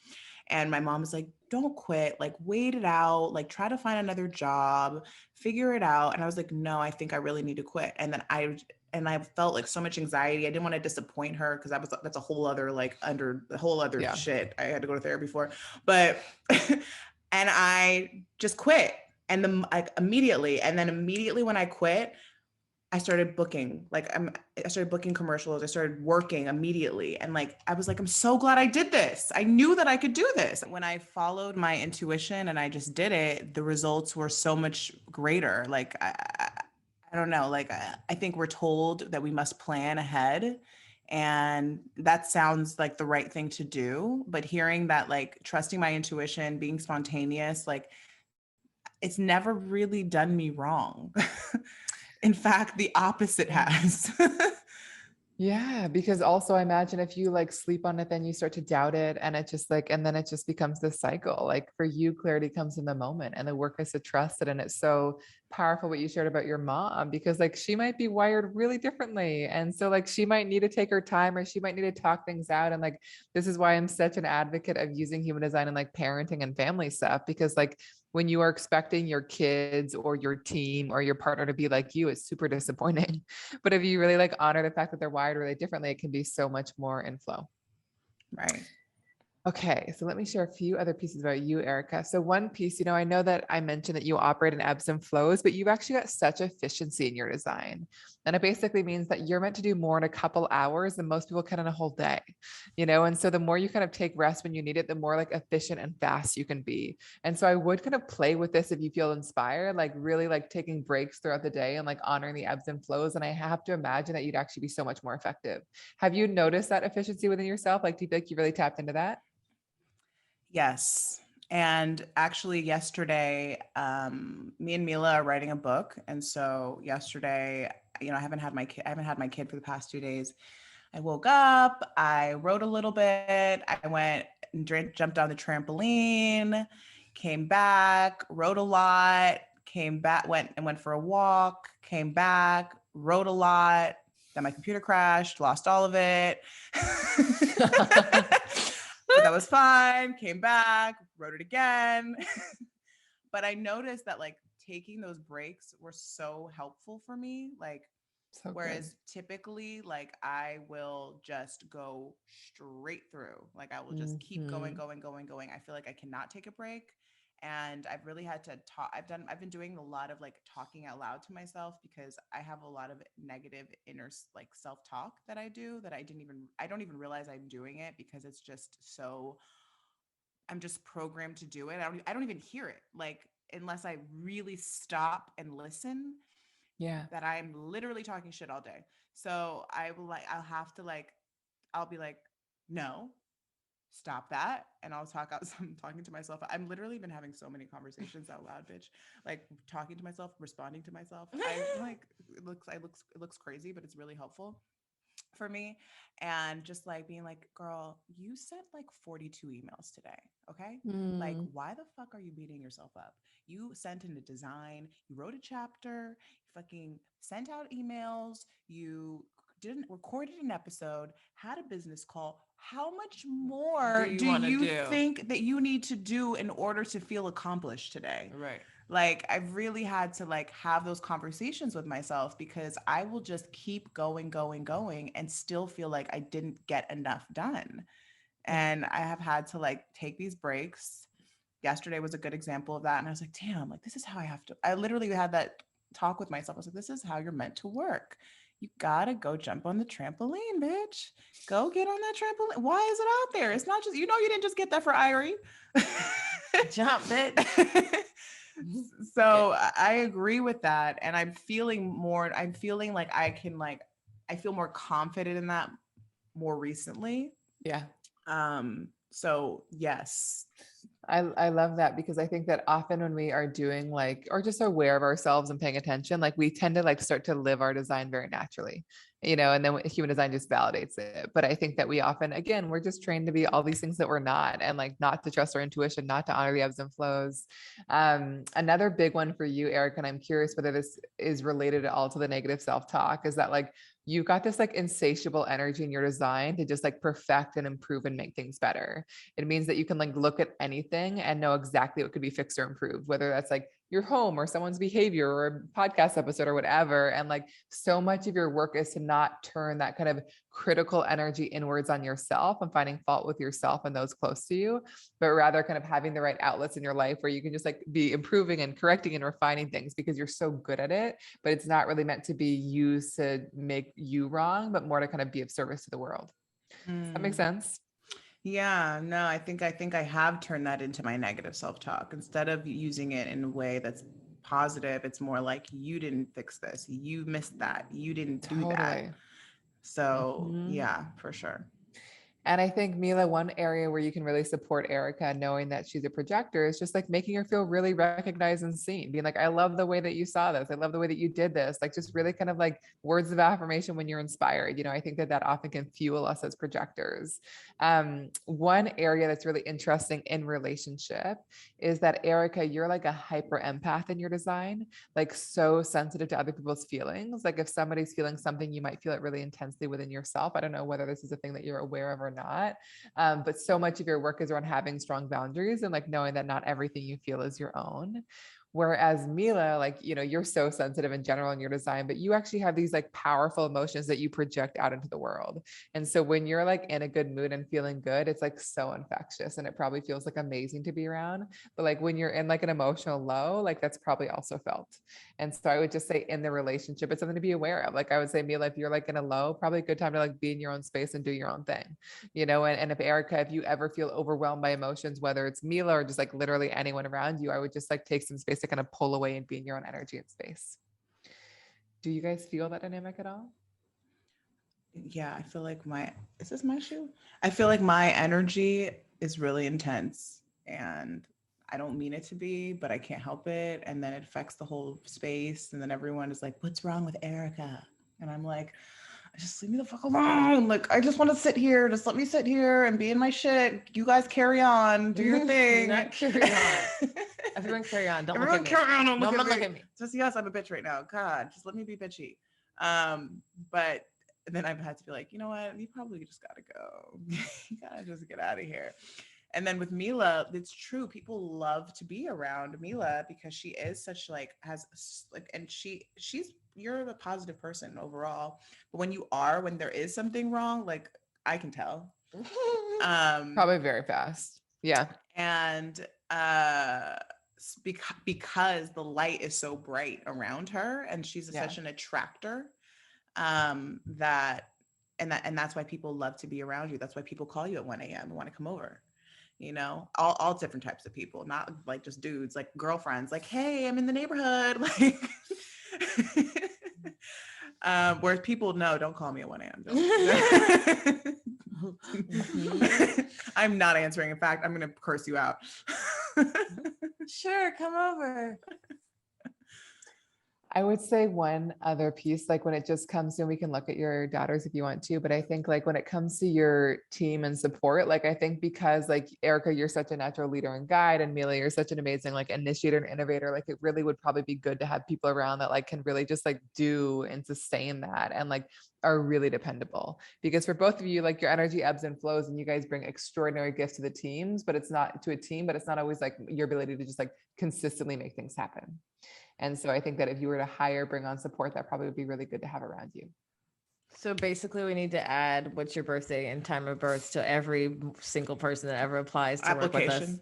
And my mom was like, don't quit, like wait it out, like try to find another job, figure it out. And I was like, no, I think I really need to quit. And then I felt like so much anxiety. I didn't want to disappoint her because that's a whole other like under the whole other shit I had to go to therapy for. But and I just quit. And then like immediately when I quit, I started booking, I started booking commercials. I started working immediately. And like, I was like, I'm so glad I did this. I knew that I could do this. When I followed my intuition and I just did it, the results were so much greater. Like, I don't know, like, I think we're told that we must plan ahead. And that sounds like the right thing to do. But hearing that, like trusting my intuition, being spontaneous, like it's never really done me wrong. In fact, the opposite has. Yeah, because also I imagine if you like sleep on it, then you start to doubt it. And it just like, and then it just becomes this cycle. Like for you, clarity comes in the moment and the work is to trust it. And it's so powerful what you shared about your mom, because like she might be wired really differently. And so like she might need to take her time or she might need to talk things out. And like, this is why I'm such an advocate of using human design and like parenting and family stuff, because like when you are expecting your kids or your team or your partner to be like you, it's super disappointing. But if you really like honor the fact that they're wired really differently, it can be so much more in flow. Right. Okay, so let me share a few other pieces about you, Erica. So one piece, I know that I mentioned that you operate in ebbs and flows, but you've actually got such efficiency in your design. And it basically means that you're meant to do more in a couple hours than most people can in a whole day, and so the more you kind of take rest when you need it, the more like efficient and fast you can be. And so I would kind of play with this if you feel inspired, like really like taking breaks throughout the day and like honoring the ebbs and flows. And I have to imagine that you'd actually be so much more effective. Have you noticed that efficiency within yourself? Like, do you feel like you really tapped into that? Yes. And actually yesterday, me and Mila are writing a book. And so yesterday, I haven't had my kid for the past 2 days. I woke up, I wrote a little bit, I went and jumped on the trampoline, came back, wrote a lot, came back, went for a walk, came back, wrote a lot. Then my computer crashed, lost all of it. But that was fine. Came back, wrote it again. But I noticed that like taking those breaks were so helpful for me. Like, So whereas typically, like I will just go straight through. Like I will just keep going, Mhm. going, going, going. I feel like I cannot take a break. And I've really had to talk. I've been doing a lot of like talking out loud to myself because I have a lot of negative inner like self-talk that I do that I don't even realize I'm doing it because it's just so, I'm just programmed to do it. I don't even hear it. Like unless I really stop and listen, Yeah. that I'm literally talking shit all day. So I'll have to like, I'll be like, no, stop that. And I'll talk out some talking to myself. I'm literally been having so many conversations out loud, bitch. Like talking to myself, responding to myself. I like, it looks crazy, but it's really helpful for me. And just like being like, girl, you sent like 42 emails today. Okay. Like, Mm. why the fuck are you beating yourself up? You sent in a design, you wrote a chapter, you fucking sent out emails, you didn't recorded an episode, had a business call. How much more you do want to you do? think that you need to do in order to feel accomplished today? Right. Like I've really had to like have those conversations with myself because I will just keep going, going, going and still feel like I didn't get enough done. Yeah. And I have had to like take these breaks. Yesterday was a good example of that. And I was like, damn, like this is how I have to. I literally had that talk with myself. I was like, this is how you're meant to work. You gotta go jump on the trampoline, bitch. Go get on that trampoline. Why is it out there? It's not just, you didn't just get that for Irie. Jump, bitch. So I agree with that. And I'm feeling like I feel more confident in that more recently. Yeah. So yes. I love that because I think that often when we are doing like, or just aware of ourselves and paying attention, like we tend to like start to live our design very naturally, and then human design just validates it. But I think that we often, again, we're just trained to be all these things that we're not, and like not to trust our intuition, not to honor the ebbs and flows. Another big one for you, Eric, and I'm curious whether this is related at all to the negative self-talk, is that like you've got this like insatiable energy in your design to just like perfect and improve and make things better. It means that you can like look at anything and know exactly what could be fixed or improved, whether that's like your home or someone's behavior or a podcast episode or whatever. And like so much of your work is to not turn that kind of critical energy inwards on yourself and finding fault with yourself and those close to you, but rather kind of having the right outlets in your life where you can just like be improving and correcting and refining things because you're so good at it. But it's not really meant to be used to make you wrong, but more to kind of be of service to the world. Does that make Mm. sense? Yeah, no, I think I have turned that into my negative self-talk. Instead of using it in a way that's positive, it's more like you didn't fix this. You missed that. You didn't do that. Totally. So, Mhm. yeah, for sure. And I think, Mila, one area where you can really support Erica, knowing that she's a projector, is just like making her feel really recognized and seen. Being like, I love the way that you saw this. I love the way that you did this. Like, just really kind of like words of affirmation when you're inspired. I think that that often can fuel us as projectors. One area that's really interesting in relationship is that, Erica, you're like a hyper empath in your design, like so sensitive to other people's feelings. Like, if somebody's feeling something, you might feel it really intensely within yourself. I don't know whether this is a thing that you're aware of or not. But so much of your work is around having strong boundaries and like knowing that not everything you feel is your own. Whereas Mila, like, you know, you're so sensitive in general in your design, but you actually have these like powerful emotions that you project out into the world. And so when you're like in a good mood and feeling good, it's like so infectious and it probably feels like amazing to be around. But like when you're in like an emotional low, like that's probably also felt. And so I would just say in the relationship, it's something to be aware of. Like I would say, Mila, if you're like in a low, probably a good time to like be in your own space and do your own thing, you know? And if Erica, if you ever feel overwhelmed by emotions, whether it's Mila or just like literally anyone around you, I would just like take some space to kind of pull away and be in your own energy and space. Do you guys feel that dynamic at all? Yeah, I feel like is this my shoe? I feel like my energy is really intense and I don't mean it to be, but I can't help it. And then it affects the whole space. And then everyone is like, what's wrong with Erica? And I'm like, just leave me the fuck alone. Like, I just want to sit here. Just let me sit here and be in my shit. You guys carry on, do your thing. Not carry on. Everyone carry on. Don't Everyone look at me. carry on. Don't look look at me. Just yes, I'm a bitch right now. God, just let me be bitchy. But then I've had to be like, you know what? You probably just gotta go. You gotta just get out of here. And then with Mila, it's true. People love to be around Mila because she is such like and she's you're a positive person overall. But when there is something wrong, like I can tell. Probably very fast. Yeah. And because the light is so bright around her and she's such an attractor, that's why people love to be around you. That's why people call you at 1 a.m. and want to come over. You know, all different types of people, not like just dudes, like girlfriends, like, hey, I'm in the neighborhood. Like, whereas people, no, don't call me at 1 a.m. I'm not answering. In fact, I'm going to curse you out. Sure, come over. I would say one other piece, like when it just comes to, and we can look at your daughters if you want to, but I think like when it comes to your team and support, like I think because like Erica, you're such a natural leader and guide, and Mila, you're such an amazing like initiator and innovator, like it really would probably be good to have people around that like can really just like do and sustain that and like are really dependable. Because for both of you, like your energy ebbs and flows and you guys bring extraordinary gifts to the teams, but it's not to a team, but it's not always like your ability to just like consistently make things happen. And so I think that if you were to bring on support, that probably would be really good to have around you. So basically we need to add what's your birthday and time of birth to every single person that ever applies to work with us.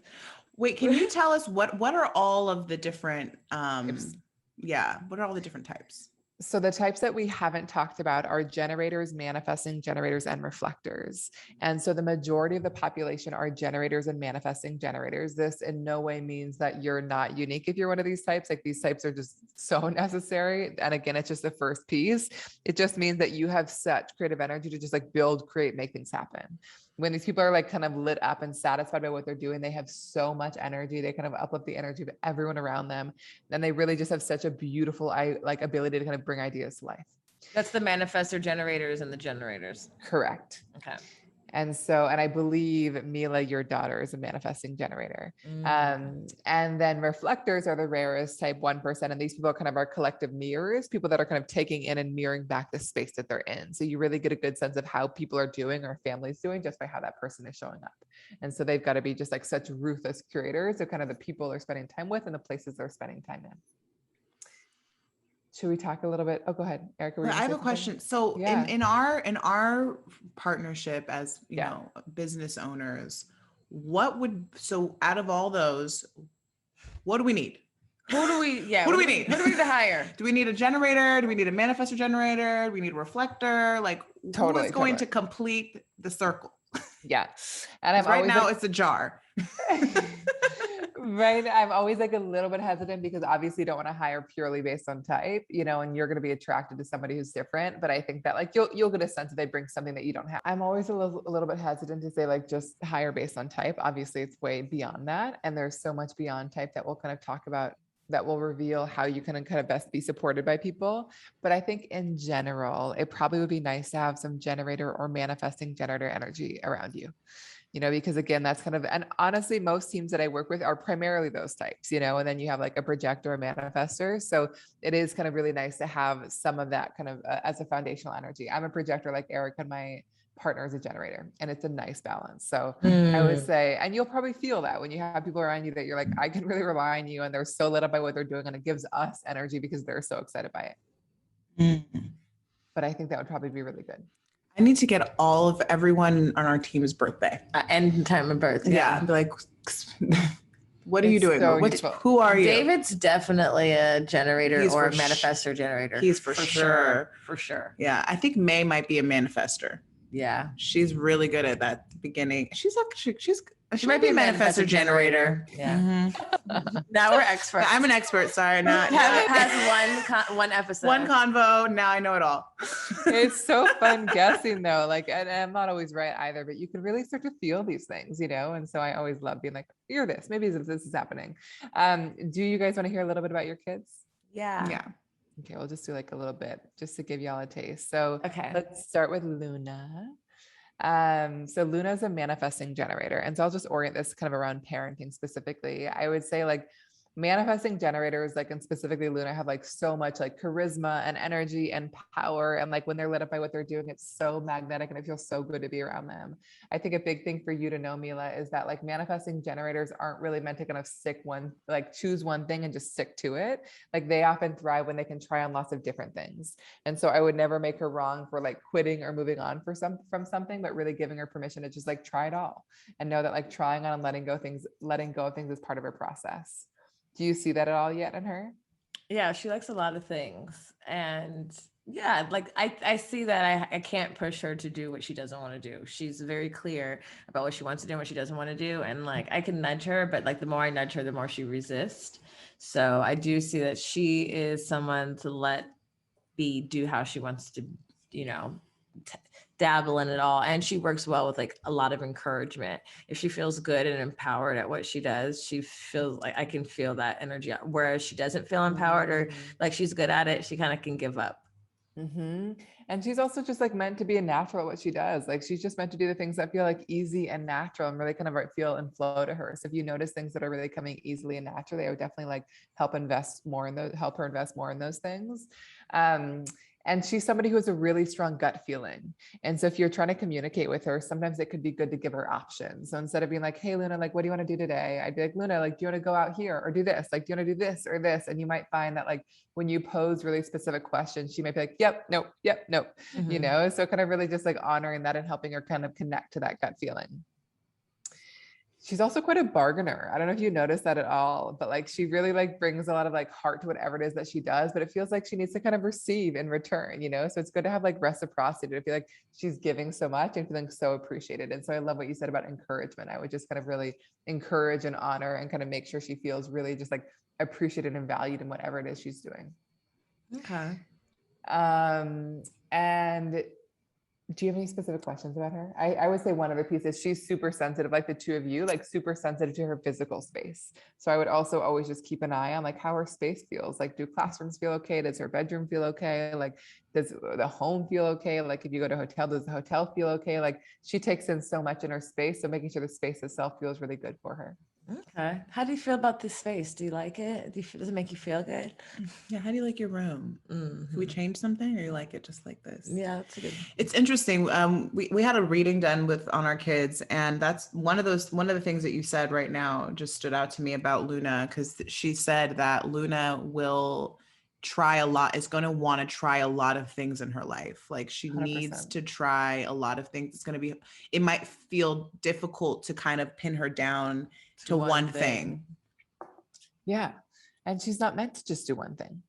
Wait, can you tell us what are all of the different, what are all the different types? So the types that we haven't talked about are generators, manifesting generators, and reflectors. And so the majority of the population are generators and manifesting generators. This in no way means that you're not unique if you're one of these types. Like these types are just so necessary. And again, it's just the first piece. It just means that you have such creative energy to just like build, create, make things happen. When these people are like kind of lit up and satisfied by what they're doing, they have so much energy. They kind of uplift the energy of everyone around them. And they really just have such a beautiful like ability to kind of bring ideas to life. That's the manifestor generators and the generators. Correct. Okay. And so, and I believe Mila, your daughter, is a manifesting generator. And then reflectors are the rarest type 1%. And these people are kind of our collective mirrors, people that are kind of taking in and mirroring back the space that they're in. So you really get a good sense of how people are doing or families doing just by how that person is showing up. And so they've got to be just like such ruthless curators of kind of the people they're spending time with and the places they're spending time in. Should we talk a little bit? Oh, go ahead, Erica. I have a question. So in our partnership as you know, business owners, out of all those, what do we need? Who do we need? Who do we need to hire? Do we need a generator? Do we need a manifestor generator? Do we need a reflector? Like who is going to complete the circle? Yeah. And I'm right now it's a jar. Right. I'm always like a little bit hesitant because obviously you don't want to hire purely based on type, you know, and you're going to be attracted to somebody who's different. But I think that like you'll get a sense that they bring something that you don't have. I'm always a little bit hesitant to say like just hire based on type. Obviously it's way beyond that. And there's so much beyond type that we'll kind of talk about that will reveal how you can kind of best be supported by people. But I think in general, it probably would be nice to have some generator or manifesting generator energy around you. You know, because again, that's kind of, and honestly, most teams that I work with are primarily those types, you know, and then you have like a projector or manifestor. So it is kind of really nice to have some of that kind of as a foundational energy. I'm a projector like Eric and my partner is a generator, and it's a nice balance. So I would say, and you'll probably feel that when you have people around you that you're like, I can really rely on you, and they're so lit up by what they're doing, and it gives us energy because they're so excited by it. But I think that would probably be really good. I need to get all of everyone on our team's birthday and time of birth. Yeah, be like, what are you doing? so who are you? David's definitely a generator He's or a for manifestor generator. He's for sure. For sure. Yeah, I think May might be a manifestor. Yeah. She's really good at that beginning. She might be a manifestor generator. Yeah. Now we're experts. I'm an expert. Sorry. Now has one episode. One convo. Now I know it all. It's so fun guessing though. Like, and I'm not always right either, but you can really start to feel these things, you know? And so I always love being like, you're this, maybe this is happening. Do you guys want to hear a little bit about your kids? Yeah. Yeah. Okay. We'll just do like a little bit just to give y'all a taste. So okay, let's start with Luna. So Luna is a manifesting generator. And so I'll just orient this kind of around parenting specifically. I would say like manifesting generators, like, and specifically Luna, have like so much like charisma and energy and power. And like when they're lit up by what they're doing, it's so magnetic and it feels so good to be around them. I think a big thing for you to know, Mila, is that like manifesting generators aren't really meant to kind of choose one thing and just stick to it. Like they often thrive when they can try on lots of different things. And so I would never make her wrong for like quitting or moving on from something, but really giving her permission to just like try it all and know that like trying on and letting go of things is part of her process. Do you see that at all yet in her? Yeah, she likes a lot of things. And yeah, like I see that I can't push her to do what she doesn't want to do. She's very clear about what she wants to do and what she doesn't want to do. And like I can nudge her, but like the more I nudge her, the more she resists. So I do see that she is someone to let do how she wants to, you know, dabble in it all. And she works well with like a lot of encouragement. If she feels good and empowered at what she does, she feels like I can feel that energy. Whereas she doesn't feel empowered or like she's good at it, she kind of can give up. And she's also just like meant to be a natural at what she does. Like she's just meant to do the things that feel like easy and natural and really kind of feel and flow to her. So if you notice things that are really coming easily and naturally, I would definitely like help her invest more in those things. And she's somebody who has a really strong gut feeling. And so if you're trying to communicate with her, sometimes it could be good to give her options. So instead of being like, hey, Luna, like, what do you want to do today? I'd be like, Luna, like, do you want to go out here or do this? Like, do you want to do this or this? And you might find that like, when you pose really specific questions, she might be like, yep, nope, you know? So kind of really just like honoring that and helping her kind of connect to that gut feeling. She's also quite a bargainer. I don't know if you noticed that at all, but like she really like brings a lot of like heart to whatever it is that she does, but it feels like she needs to kind of receive in return, you know? So it's good to have like reciprocity, to feel like she's giving so much and feeling so appreciated. And so I love what you said about encouragement. I would just kind of really encourage and honor and kind of make sure she feels really just like appreciated and valued in whatever it is she's doing. Okay. And do you have any specific questions about her? I would say one other piece is she's super sensitive, like the two of you, like super sensitive to her physical space. So I would also always just keep an eye on like how her space feels. Like, do classrooms feel okay? Does her bedroom feel okay? Like, does the home feel okay? Like if you go to a hotel, does the hotel feel okay? Like she takes in so much in her space. So making sure the space itself feels really good for her. Okay. How do you feel about this space? Do you like it? Does it make you feel good? Yeah. How do you like your room? Can we change something, or you like it just like this? Yeah, that's good. It's interesting. We had a reading done on our kids, and that's one of the things that you said right now just stood out to me about Luna, because she said that Luna will try a lot, is going to want to try a lot of things in her life. Like she 100%. needs to try a lot of things. It might feel difficult to kind of pin her down to one thing. Yeah. And she's not meant to just do one thing.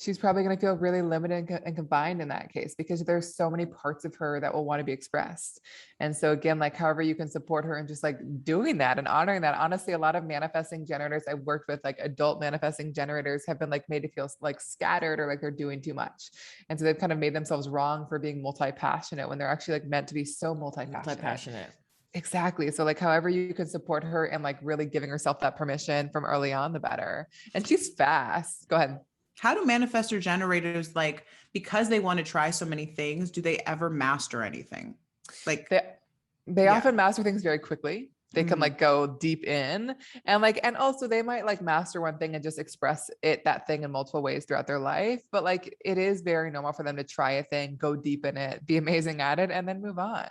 She's probably going to feel really limited and confined in that case, because there's so many parts of her that will want to be expressed. And so again, like however you can support her and just like doing that and honoring that. Honestly, a lot of manifesting generators I've worked with, like adult manifesting generators, have been like made to feel like scattered or like they're doing too much. And so they've kind of made themselves wrong for being multi-passionate when they're actually like meant to be so multi-passionate. Exactly. So like however you can support her and like really giving herself that permission from early on, the better. And she's fast. Go ahead. How do manifestor generators, like, because they want to try so many things, do they ever master anything? Like they often master things very quickly. They can like go deep in and like, and also they might like master one thing and just express that thing in multiple ways throughout their life. But like, it is very normal for them to try a thing, go deep in it, be amazing at it, and then move on.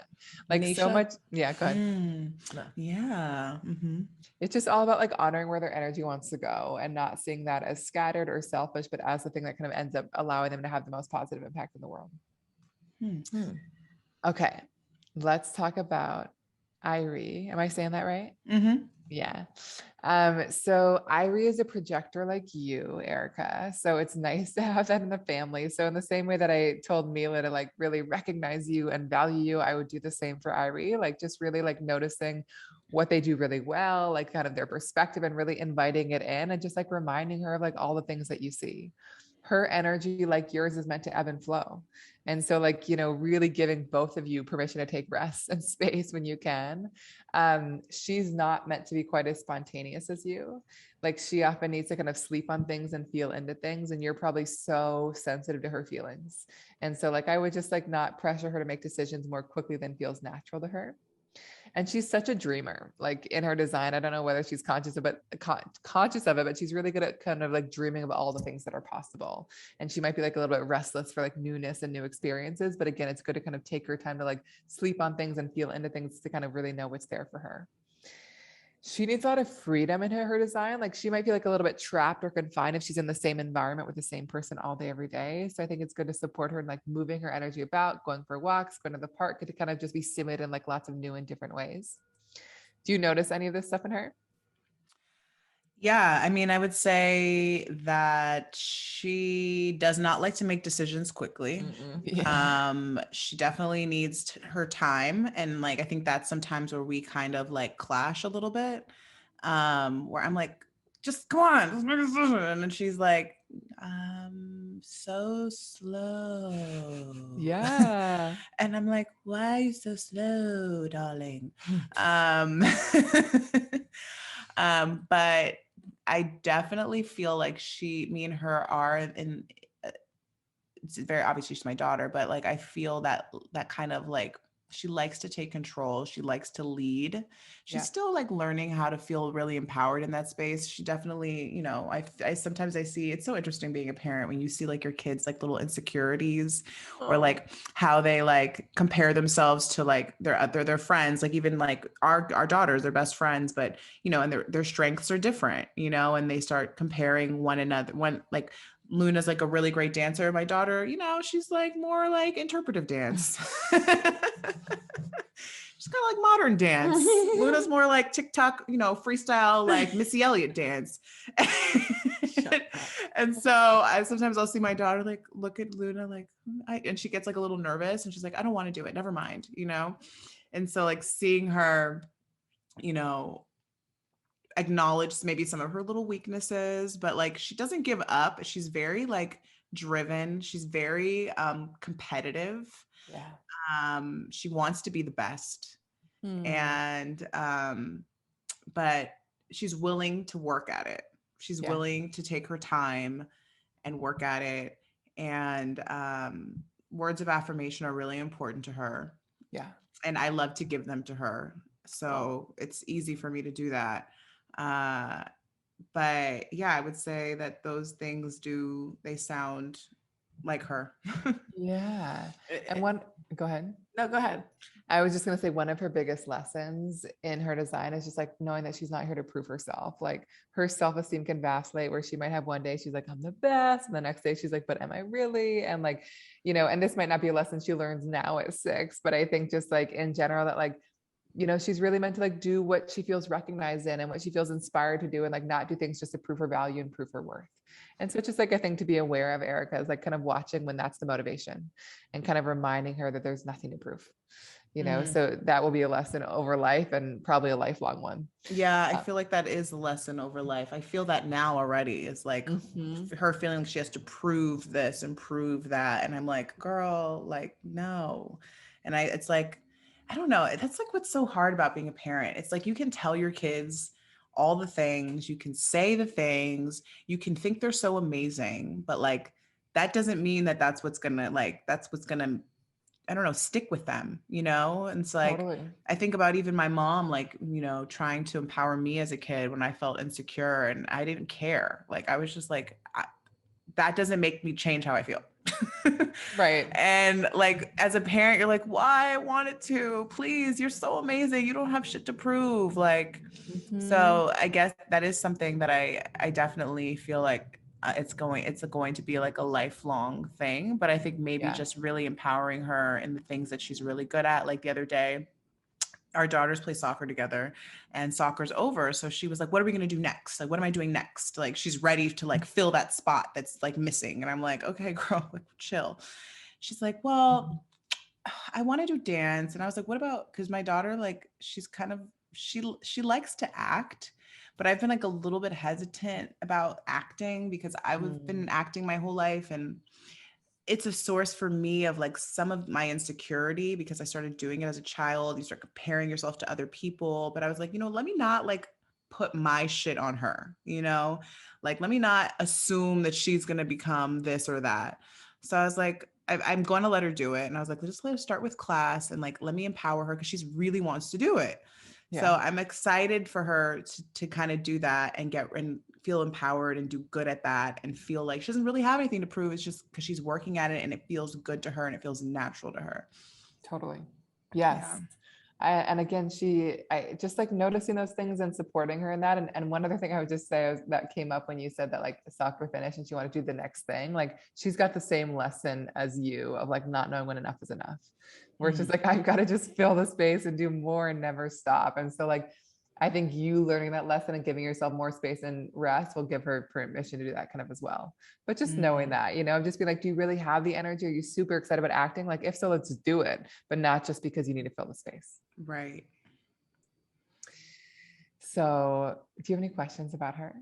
Like Nisha? so much. Yeah. Go ahead. No. Yeah. It's just all about like honoring where their energy wants to go and not seeing that as scattered or selfish, but as the thing that kind of ends up allowing them to have the most positive impact in the world. Okay. Let's talk about Irie. Am I saying that right? Yeah. So Irie is a projector like you, Erica. So it's nice to have that in the family. So in the same way that I told Mila to like really recognize you and value you, I would do the same for Irie, like just really like noticing what they do really well, like kind of their perspective and really inviting it in and just like reminding her of like all the things that you see. Her energy, like yours, is meant to ebb and flow. And so like, really giving both of you permission to take rest and space when you can. She's not meant to be quite as spontaneous as you. Like she often needs to kind of sleep on things and feel into things. And you're probably so sensitive to her feelings. And so like, I would just like not pressure her to make decisions more quickly than feels natural to her. And she's such a dreamer, like in her design. I don't know whether she's conscious of it, but she's really good at kind of like dreaming of all the things that are possible. And she might be like a little bit restless for like newness and new experiences. But again, it's good to kind of take her time to like sleep on things and feel into things to kind of really know what's there for her. She needs a lot of freedom in her design. Like she might feel like a little bit trapped or confined if she's in the same environment with the same person all day, every day. So I think it's good to support her in like moving her energy about, going for walks, going to the park, to kind of just be stimulated in like lots of new and different ways. Do you notice any of this stuff in her? Yeah, I mean, I would say that she does not like to make decisions quickly. She definitely needs her time. And like, I think that's sometimes where we kind of like clash a little bit, where I'm like, just come on, just make a decision. And then she's like, so slow. Yeah. And I'm like, why are you so slow, darling? But I definitely feel like me and her are in, it's very obviously she's my daughter, but like, I feel that kind of like, she likes to take control. She likes to lead. She's still like learning how to feel really empowered in that space. She definitely, I sometimes I see, it's so interesting being a parent when you see like your kids, like little insecurities or like how they like compare themselves to like their friends, like even like our daughters, their best friends, but and their strengths are different, and they start comparing one another. Like Luna's like a really great dancer. My daughter, she's like more like interpretive dance. She's kind of like modern dance. Luna's more like TikTok, freestyle, like Missy Elliott dance. And so sometimes I'll see my daughter like look at Luna like, and she gets like a little nervous and she's like, I don't want to do it. Never mind, And so like seeing her, acknowledge maybe some of her little weaknesses, but like she doesn't give up. She's very like driven. She's very competitive. She wants to be the best. And but she's willing to work at it. She's willing to take her time and work at it. And words of affirmation are really important to her. And I love to give them to her. So it's easy for me to do that. But yeah, I would say that those things they sound like her. And go ahead. No, go ahead. I was just going to say one of her biggest lessons in her design is just like knowing that she's not here to prove herself. Like her self-esteem can vacillate where she might have one day she's like, I'm the best. And the next day she's like, but am I really? And like, and this might not be a lesson she learns now at 6, but I think just like in general that like, she's really meant to like do what she feels recognized in and what she feels inspired to do and like not do things just to prove her value and prove her worth. And so it's just like a thing to be aware of, Erica, is like kind of watching when that's the motivation and kind of reminding her that there's nothing to prove, so that will be a lesson over life and probably a lifelong one. Yeah, I feel like that is a lesson over life. I feel that now already. It's like her feeling she has to prove this and prove that. And I'm like, girl, like, no. And it's like, I don't know. That's like what's so hard about being a parent. It's like you can tell your kids all the things, you can say the things, you can think they're so amazing, but like that doesn't mean that's what's gonna I don't know, stick with them, you know? And it's like, Totally. I think about even my mom, like, you know, trying to empower me as a kid when I felt insecure and I didn't care. Like, I was just like, that doesn't make me change how I feel. Right. And like, as a parent, you're like, why? I wanted to, please, you're so amazing. You don't have shit to prove. Like, so I guess that is something that I definitely feel like it's going to be like a lifelong thing. But I think maybe just really empowering her in the things that she's really good at. Like the other day, our daughters play soccer together and soccer's over. So she was like, what are we going to do next? Like, what am I doing next? Like, she's ready to like fill that spot that's like missing. And I'm like, okay, girl, like, chill. She's like, well, I want to do dance. And I was like, what about, because my daughter, like, she's kind of, she likes to act, but I've been like a little bit hesitant about acting because I've been acting my whole life. And it's a source for me of like some of my insecurity because I started doing it as a child. You start comparing yourself to other people. But I was like, you know, let me not like put my shit on her, you know, like let me not assume that she's going to become this or that. So I was like, I'm going to let her do it. And I was like, just let her start with class and like, let me empower her because she's really wants to do it. Yeah. So I'm excited for her to kind of do that and get and feel empowered and do good at that and feel like she doesn't really have anything to prove. It's just because she's working at it and it feels good to her and it feels natural to her. Totally. Yes. Yeah. And again, I just like noticing those things and supporting her in that. And one other thing I would just say that came up when you said that like the soccer finished and she wanted to do the next thing, like she's got the same lesson as you of like not knowing when enough is enough, where it's just like, I've got to just fill the space and do more and never stop. And so like, I think you learning that lesson and giving yourself more space and rest will give her permission to do that kind of as well. But just knowing that, you know, just be like, do you really have the energy? Are you super excited about acting? Like, if so, let's do it, but not just because you need to fill the space. Right. So do you have any questions about her?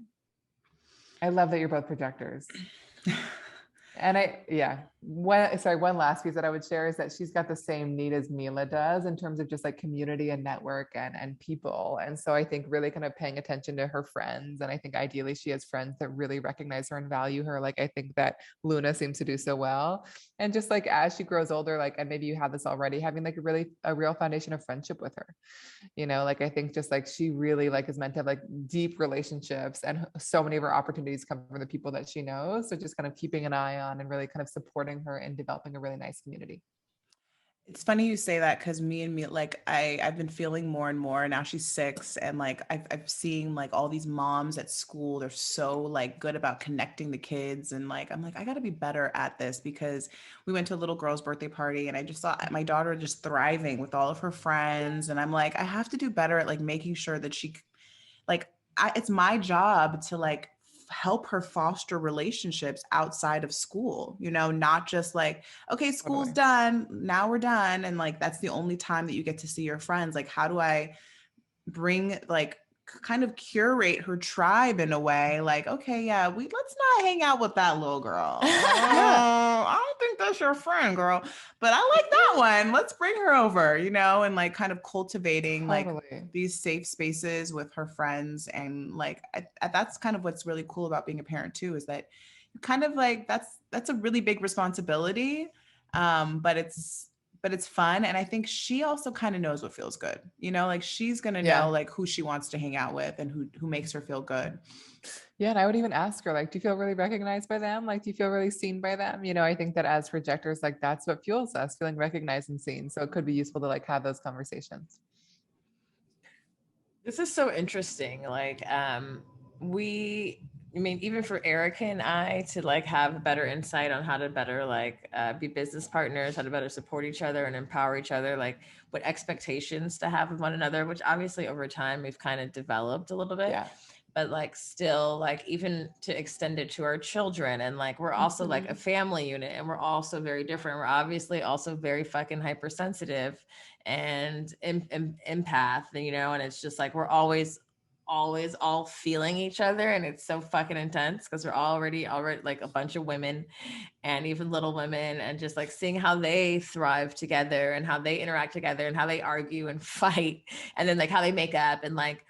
I love that you're both projectors. And one last piece that I would share is that she's got the same need as Mila does in terms of just like community and network and people. And so I think really kind of paying attention to her friends. And I think ideally she has friends that really recognize her and value her. Like I think that Luna seems to do so well. And just like as she grows older, like, and maybe you have this already, having like a real foundation of friendship with her. You know, like I think just like she really like is meant to have like deep relationships, and so many of her opportunities come from the people that she knows. So just kind of keeping an eye on and really kind of supporting her in developing a really nice community. It's funny you say that because like I've been feeling more and more now she's 6 and like I've seen like all these moms at school. They're so like good about connecting the kids. And like, I'm like, I got to be better at this because we went to a little girl's birthday party and I just saw my daughter just thriving with all of her friends. And I'm like, I have to do better at like making sure that she like, it's my job to like help her foster relationships outside of school, you know, not just like, okay, school's done, now we're done. And like, that's the only time that you get to see your friends. Like, how do I bring like kind of curate her tribe in a way like, okay, yeah, let's not hang out with that little girl. I don't think that's your friend, girl, but I like that one. Let's bring her over, you know, and like kind of cultivating like these safe spaces with her friends. And like, that's kind of what's really cool about being a parent too, is that you kind of like, that's a really big responsibility. But it's fun. And I think she also kind of knows what feels good, you know, like she's going to know like who she wants to hang out with and who makes her feel good. Yeah. And I would even ask her, like, do you feel really recognized by them? Like, do you feel really seen by them? You know, I think that as projectors, like that's what fuels us, feeling recognized and seen. So it could be useful to like have those conversations. This is so interesting. Like, I mean, even for Erica and I to like have better insight on how to better like be business partners, how to better support each other and empower each other, like what expectations to have with one another, which obviously over time we've kind of developed a little bit. Yeah. But like still like even to extend it to our children, and like we're also like a family unit and we're also very different. We're obviously also very fucking hypersensitive and empath, you know, and it's just like we're always all feeling each other, and it's so fucking intense because we're already like a bunch of women and even little women, and just like seeing how they thrive together and how they interact together and how they argue and fight and then like how they make up, and like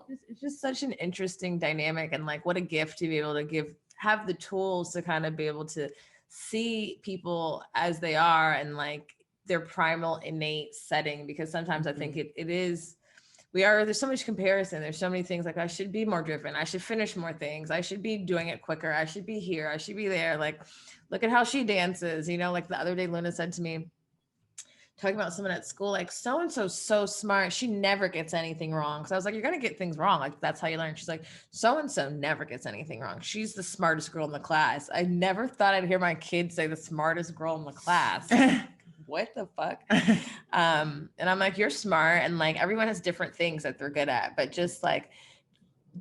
it's just such an interesting dynamic. And like what a gift to be able to have the tools to kind of be able to see people as they are and like their primal innate setting, because sometimes I think it is, there's so much comparison. There's so many things like I should be more driven. I should finish more things. I should be doing it quicker. I should be here. I should be there. Like, look at how she dances. You know, like the other day, Luna said to me, talking about someone at school, like so-and-so so smart. She never gets anything wrong. So I was like, you're going to get things wrong. Like, that's how you learn. She's like, so-and-so never gets anything wrong. She's the smartest girl in the class. I never thought I'd hear my kids say the smartest girl in the class. What the fuck? And I'm like, you're smart. And like, everyone has different things that they're good at, but just like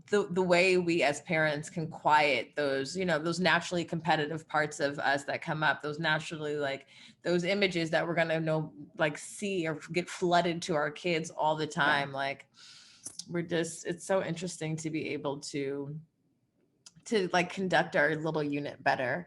the way we as parents can quiet those, you know, those naturally competitive parts of us that come up, those naturally, like those images that we're going to know, like see or get flooded to our kids all the time. Yeah. Like it's so interesting to be able to like conduct our little unit better.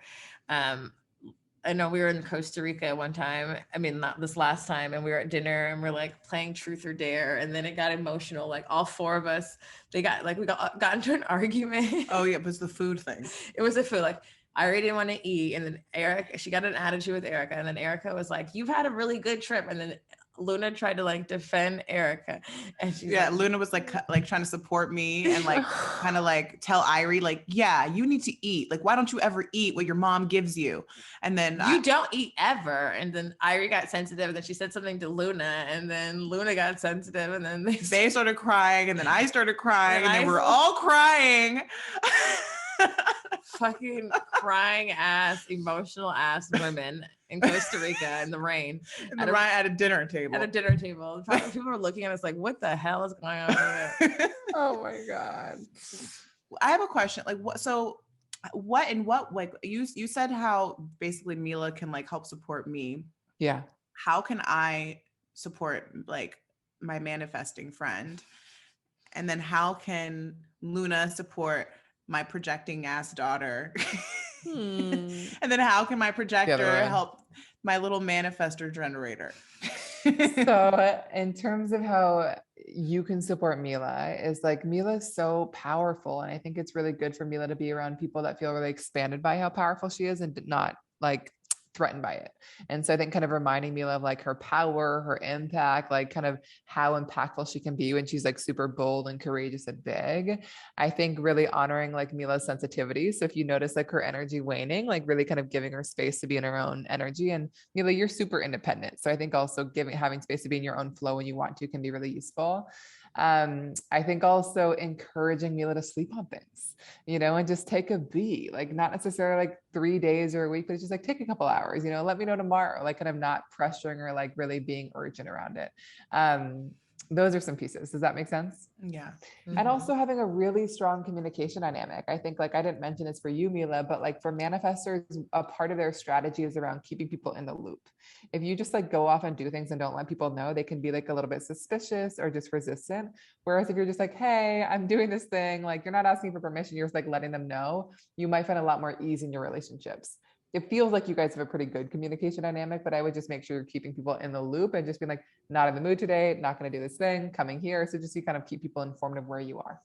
I know we were in Costa Rica one time. I mean, not this last time. And we were at dinner and we're like playing truth or dare. And then it got emotional. Like all four of us, we got into an argument. Oh yeah, it was the food thing. It was the food. Like I already didn't want to eat. And then Erica, she got an attitude with Erica. And then Erica was like, you've had a really good trip. And then Luna tried to like defend Erica, and she's like, Luna was like trying to support me and like kind of like tell Irie like, yeah, you need to eat. Like, why don't you ever eat what your mom gives you? And then you don't eat ever. And then Irie got sensitive, and then she said something to Luna, and then Luna got sensitive, and then they started crying, and then I started crying, and then we're all crying. Fucking crying ass, emotional ass women in Costa Rica in the rain. At a dinner table. At a dinner table. People were looking at us like, what the hell is going on here? Oh my God. I have a question. Like what like you said how basically Mila can like help support me. Yeah. How can I support like my manifesting friend? And then how can Luna support my projecting ass daughter? And then how can my projector help my little manifestor generator? So in terms of how you can support Mila is like, Mila is so powerful. And I think it's really good for Mila to be around people that feel really expanded by how powerful she is and not like threatened by it. And so I think kind of reminding Mila of like her power, her impact, like kind of how impactful she can be when she's like super bold and courageous and big. I think really honoring like Mila's sensitivity. So if you notice like her energy waning, like really kind of giving her space to be in her own energy. And Mila, you're super independent. So I think also having space to be in your own flow when you want to can be really useful. I think also encouraging Mila to sleep on things, you know, and just take a beat, like not necessarily like 3 days or a week, but it's just like take a couple hours, you know, let me know tomorrow, like kind of not pressuring or like really being urgent around it. Those are some pieces. Does that make sense? Yeah. Mm-hmm. And also having a really strong communication dynamic. I think like, I didn't mention this for you, Mila, but like for manifestors, a part of their strategy is around keeping people in the loop. If you just like go off and do things and don't let people know, they can be like a little bit suspicious or just resistant. Whereas if you're just like, hey, I'm doing this thing, like you're not asking for permission, you're just like letting them know, you might find a lot more ease in your relationships. It feels like you guys have a pretty good communication dynamic, but I would just make sure you're keeping people in the loop and just being like, not in the mood today, not going to do this thing, coming here. So just you kind of keep people informed of where you are.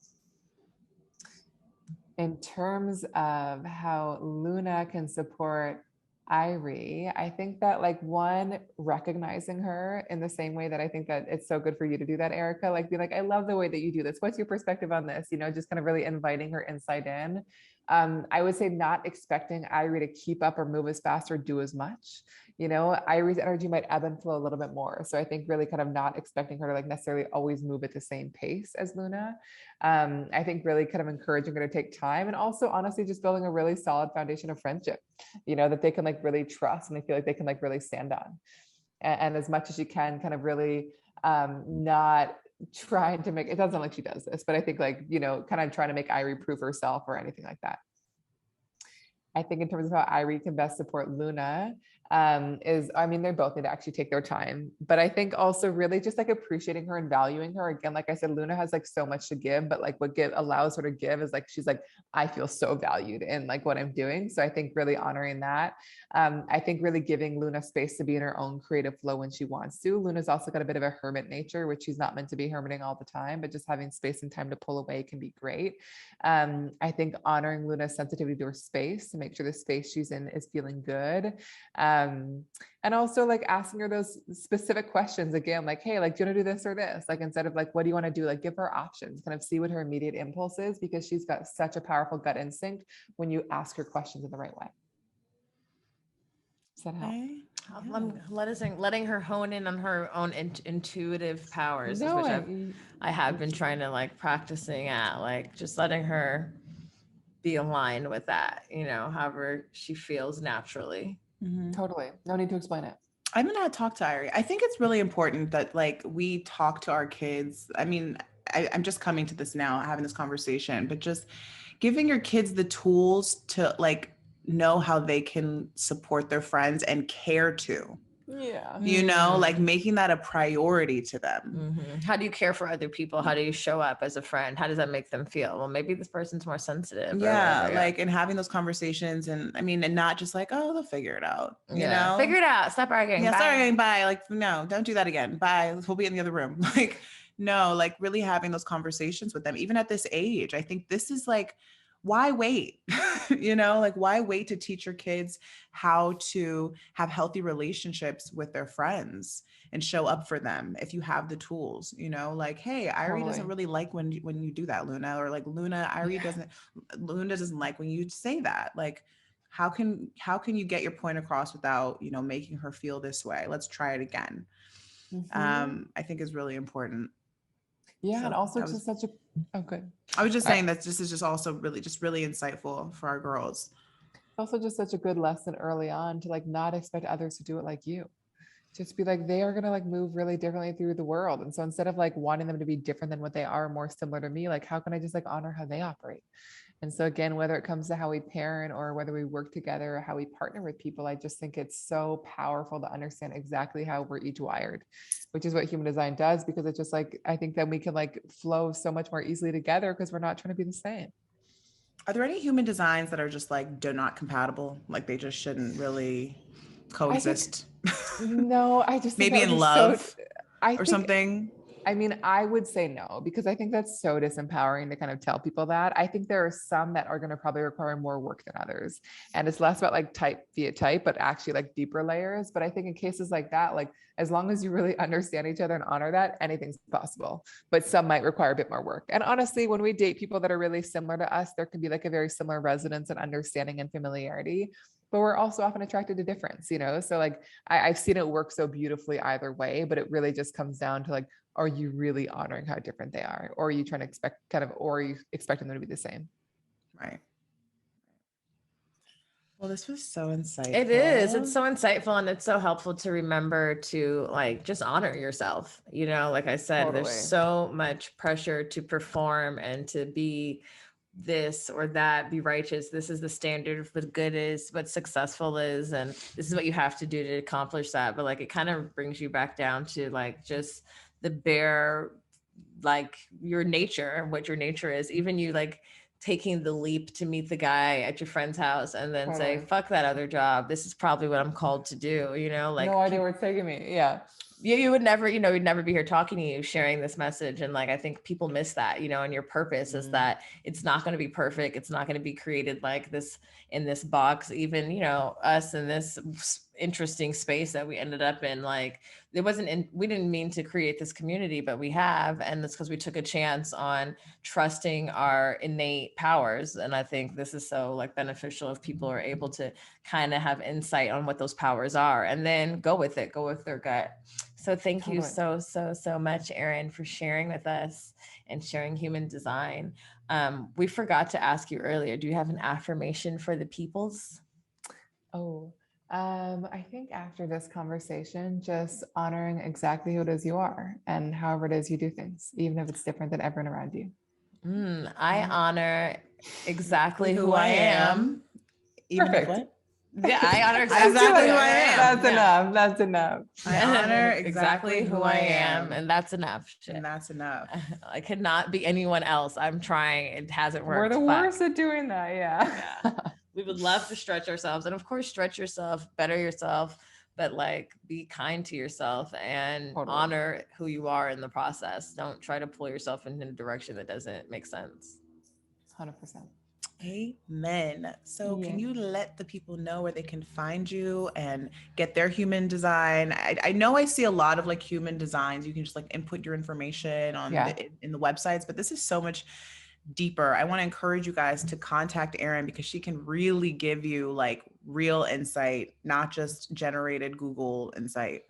In terms of how Luna can support Irie, I think that like one, recognizing her in the same way that I think that it's so good for you to do that, Erica, like be like, I love the way that you do this. What's your perspective on this? You know, just kind of really inviting her insight in. I would say not expecting Irie to keep up or move as fast or do as much. You know, Irie's energy might ebb and flow a little bit more. So I think really kind of not expecting her to like necessarily always move at the same pace as Luna. I think really kind of encouraging her to take time, and also honestly just building a really solid foundation of friendship, you know, that they can like really trust and they feel like they can like really stand on. And as much as you can kind of really not trying to make, it doesn't sound like she does this, but I think like, you know, kind of trying to make Irie prove herself or anything like that. I think in terms of how Irie can best support Luna is, I mean, they both need to actually take their time, but I think also really just like appreciating her and valuing her. Again, like I said, Luna has like so much to give, but like what allows her to give is like, she's like, I feel so valued in like what I'm doing. So I think really honoring that. I think really giving Luna space to be in her own creative flow when she wants to. Luna's also got a bit of a hermit nature, which she's not meant to be hermiting all the time, but just having space and time to pull away can be great. I think honoring Luna's sensitivity to her space to make sure the space she's in is feeling good. And also like asking her those specific questions again, like, hey, like, do you want to do this or this? Like, instead of like, what do you want to do? Like, give her options, kind of see what her immediate impulse is, because she's got such a powerful gut instinct when you ask her questions in the right way. Does that help? Okay. Letting her hone in on her own intuitive powers, No, which I have been trying to like practicing at, like just letting her be aligned with that, however she feels naturally. totally. No need to explain it. I'm gonna talk to Irie. I think it's really important that like we talk to our kids. I mean, I'm just coming to this now, having this conversation, but just giving your kids the tools to like know how they can support their friends and care to. Yeah. Like making that a priority to them. How do you care for other people? How do you show up as a friend? How does that make them feel? Well, maybe this person's more sensitive. Yeah, like, and having those conversations, and I mean, and not just like, oh, they'll figure it out. You know, figure it out. Stop arguing. Yeah, stop arguing. Bye. Like, no, don't do that again. Bye. We'll be in the other room. Like, no, like really having those conversations with them, even at this age. I think this is like, why wait? Like why wait to teach your kids how to have healthy relationships with their friends and show up for them if you have the tools, like, hey, Irie doesn't really like when you do that, Luna, or like Luna doesn't like when you say that. Like, how can you get your point across without, making her feel this way? Let's try it again. I think is really important. Yeah. So and also just such a, oh, good. I was just saying that this is just also really insightful for our girls. Also just such a good lesson early on to like not expect others to do it like you. Just be like, they are going to like move really differently through the world. And so instead of like wanting them to be different than what they are, more similar to me, like, how can I just like honor how they operate? And so again, whether it comes to how we parent or whether we work together or how we partner with people, I just think it's so powerful to understand exactly how we're each wired, which is what human design does, because it's just like, I think that we can like flow so much more easily together because we're not trying to be the same. Are there any human designs that are just like, they're not compatible? Like they just shouldn't really coexist? No, I just maybe in love or something. I mean, I would say no, because I think that's so disempowering to kind of tell people that. I think there are some that are going to probably require more work than others. And it's less about like type via type, but actually like deeper layers. But I think in cases like that, like as long as you really understand each other and honor that, anything's possible. But some might require a bit more work. And honestly, when we date people that are really similar to us, there can be like a very similar resonance and understanding and familiarity. But we're also often attracted to difference, So like I've seen it work so beautifully either way, but it really just comes down to like, are you really honoring how different they are? Or are you trying to expect or are you expecting them to be the same? Right. Well, this was so insightful. It is. It's so insightful, and it's so helpful to remember to like just honor yourself. Like I said, There's so much pressure to perform and to be this or that, be righteous. This is the standard of what good is, what successful is, and this is what you have to do to accomplish that. But like it kind of brings you back down to like just the bare, like your nature and what your nature is. Even you like taking the leap to meet the guy at your friend's house and then say, fuck that other job. This is probably what I'm called to do, like no idea where it's taking me. Yeah. You would never, we'd never be here talking to you, sharing this message. And like, I think people miss that, and your purpose is that it's not going to be perfect. It's not going to be created like this in this box, even, us in this interesting space that we ended up in. Like we didn't mean to create this community, but we have. And it's because we took a chance on trusting our innate powers. And I think this is so like beneficial if people are able to kind of have insight on what those powers are and then go with their gut. So thank you so much, Erin, for sharing with us and sharing human design. We forgot to ask you earlier, do you have an affirmation for the peoples? I think after this conversation, just honoring exactly who it is you are and however it is you do things, even if it's different than everyone around you. I honor exactly who I am. Even if what? Yeah, I honor exactly who I am. That's enough. I honor exactly who I am. And that's enough. And that's enough. I could not be anyone else. I'm trying. It hasn't worked. We're the worst at doing that. Yeah. We would love to stretch ourselves. And of course, stretch yourself, better yourself, but like be kind to yourself and honor who you are in the process. Don't try to pull yourself in a direction that doesn't make sense. 100%. Amen. So Yeah. can you let the people know where they can find you and get their human design? I know I see a lot of like human designs. You can just like input your information on in the websites, but this is so much deeper. I want to encourage you guys to contact Erin because she can really give you like real insight, not just generated Google insight.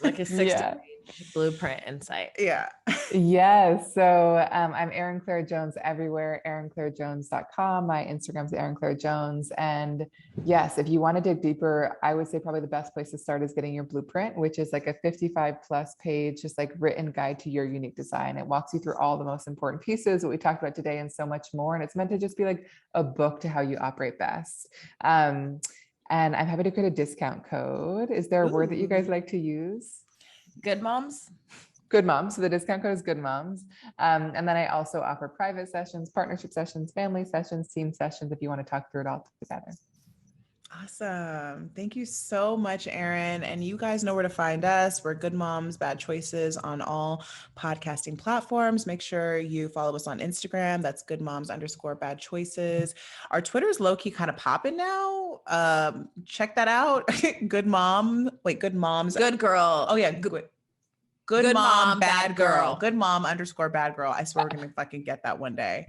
Like a 60-page blueprint insight. Yeah. Yes. So I'm Erin Claire Jones everywhere, erinclairejones.com. My Instagram's Erin Claire Jones. And yes, if you want to dig deeper, I would say probably the best place to start is getting your blueprint, which is like a 55+ page, just like written guide to your unique design. It walks you through all the most important pieces, what we talked about today, and so much more. And it's meant to just be like a book to how you operate best. And I'm happy to create a discount code. Is there a word that you guys like to use? Good moms? Good moms. So the discount code is good moms. And then I also offer private sessions, partnership sessions, family sessions, team sessions, if you want to talk through it all together. Awesome. Thank you so much, Erin. And you guys know where to find us. We're Good Moms, Bad Choices on all podcasting platforms. Make sure you follow us on Instagram. That's Good Moms _Bad Choices. Our Twitter is low key kind of popping now. Check that out. Good Moms. Good girl. Oh yeah. Good mom, bad girl. girl. Good mom _bad girl. I swear we're gonna fucking get that one day.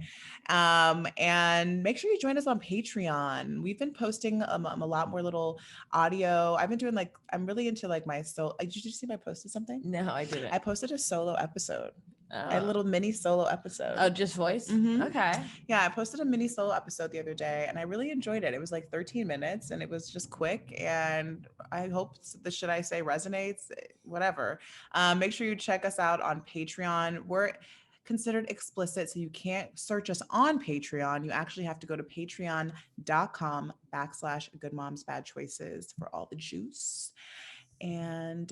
And make sure you join us on Patreon. We've been posting a lot more little audio. I've been doing like, I'm really into like my solo. Did you see I posted something? No, I didn't. I posted a solo episode. Oh. A little mini solo episode. Oh, just voice? Mm-hmm. Okay. Yeah, I posted a mini solo episode the other day and I really enjoyed it. It was like 13 minutes and it was just quick. And I hope the shit I say resonates, whatever. Make sure you check us out on Patreon. We're considered explicit, so you can't search us on Patreon. You actually have to go to patreon.com/goodmomsbadchoices for all the juice. And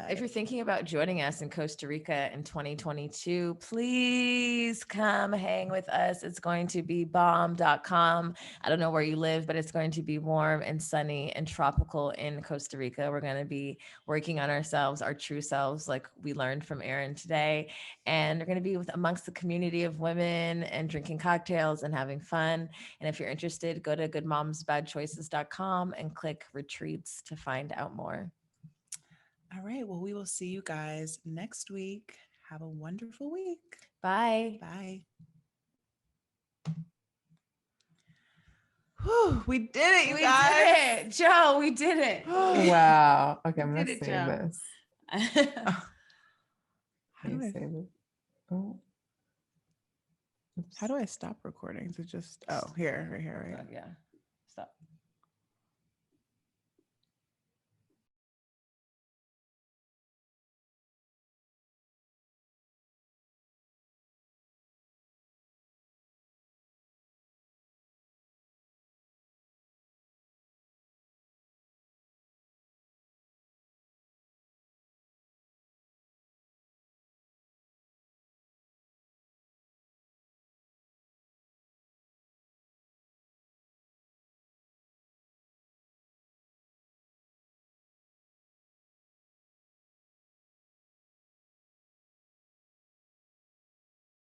if you're thinking about joining us in Costa Rica in 2022, please come hang with us. It's going to be bomb.com. I don't know where you live, but it's going to be warm and sunny and tropical in Costa Rica. We're going to be working on ourselves, our true selves, like we learned from Erin today. And we're going to be amongst the community of women and drinking cocktails and having fun. And if you're interested, go to goodmomsbadchoices.com and click retreats to find out more. All right. Well, we will see you guys next week. Have a wonderful week. Bye. Bye. Whew, we did it, you guys. We did it. Joe, we did it. Wow. Okay, I'm going to save Joe. this. How do I save it? Oh. How do I stop recording? To just, oh, here, right here, right here. Yeah. Stop.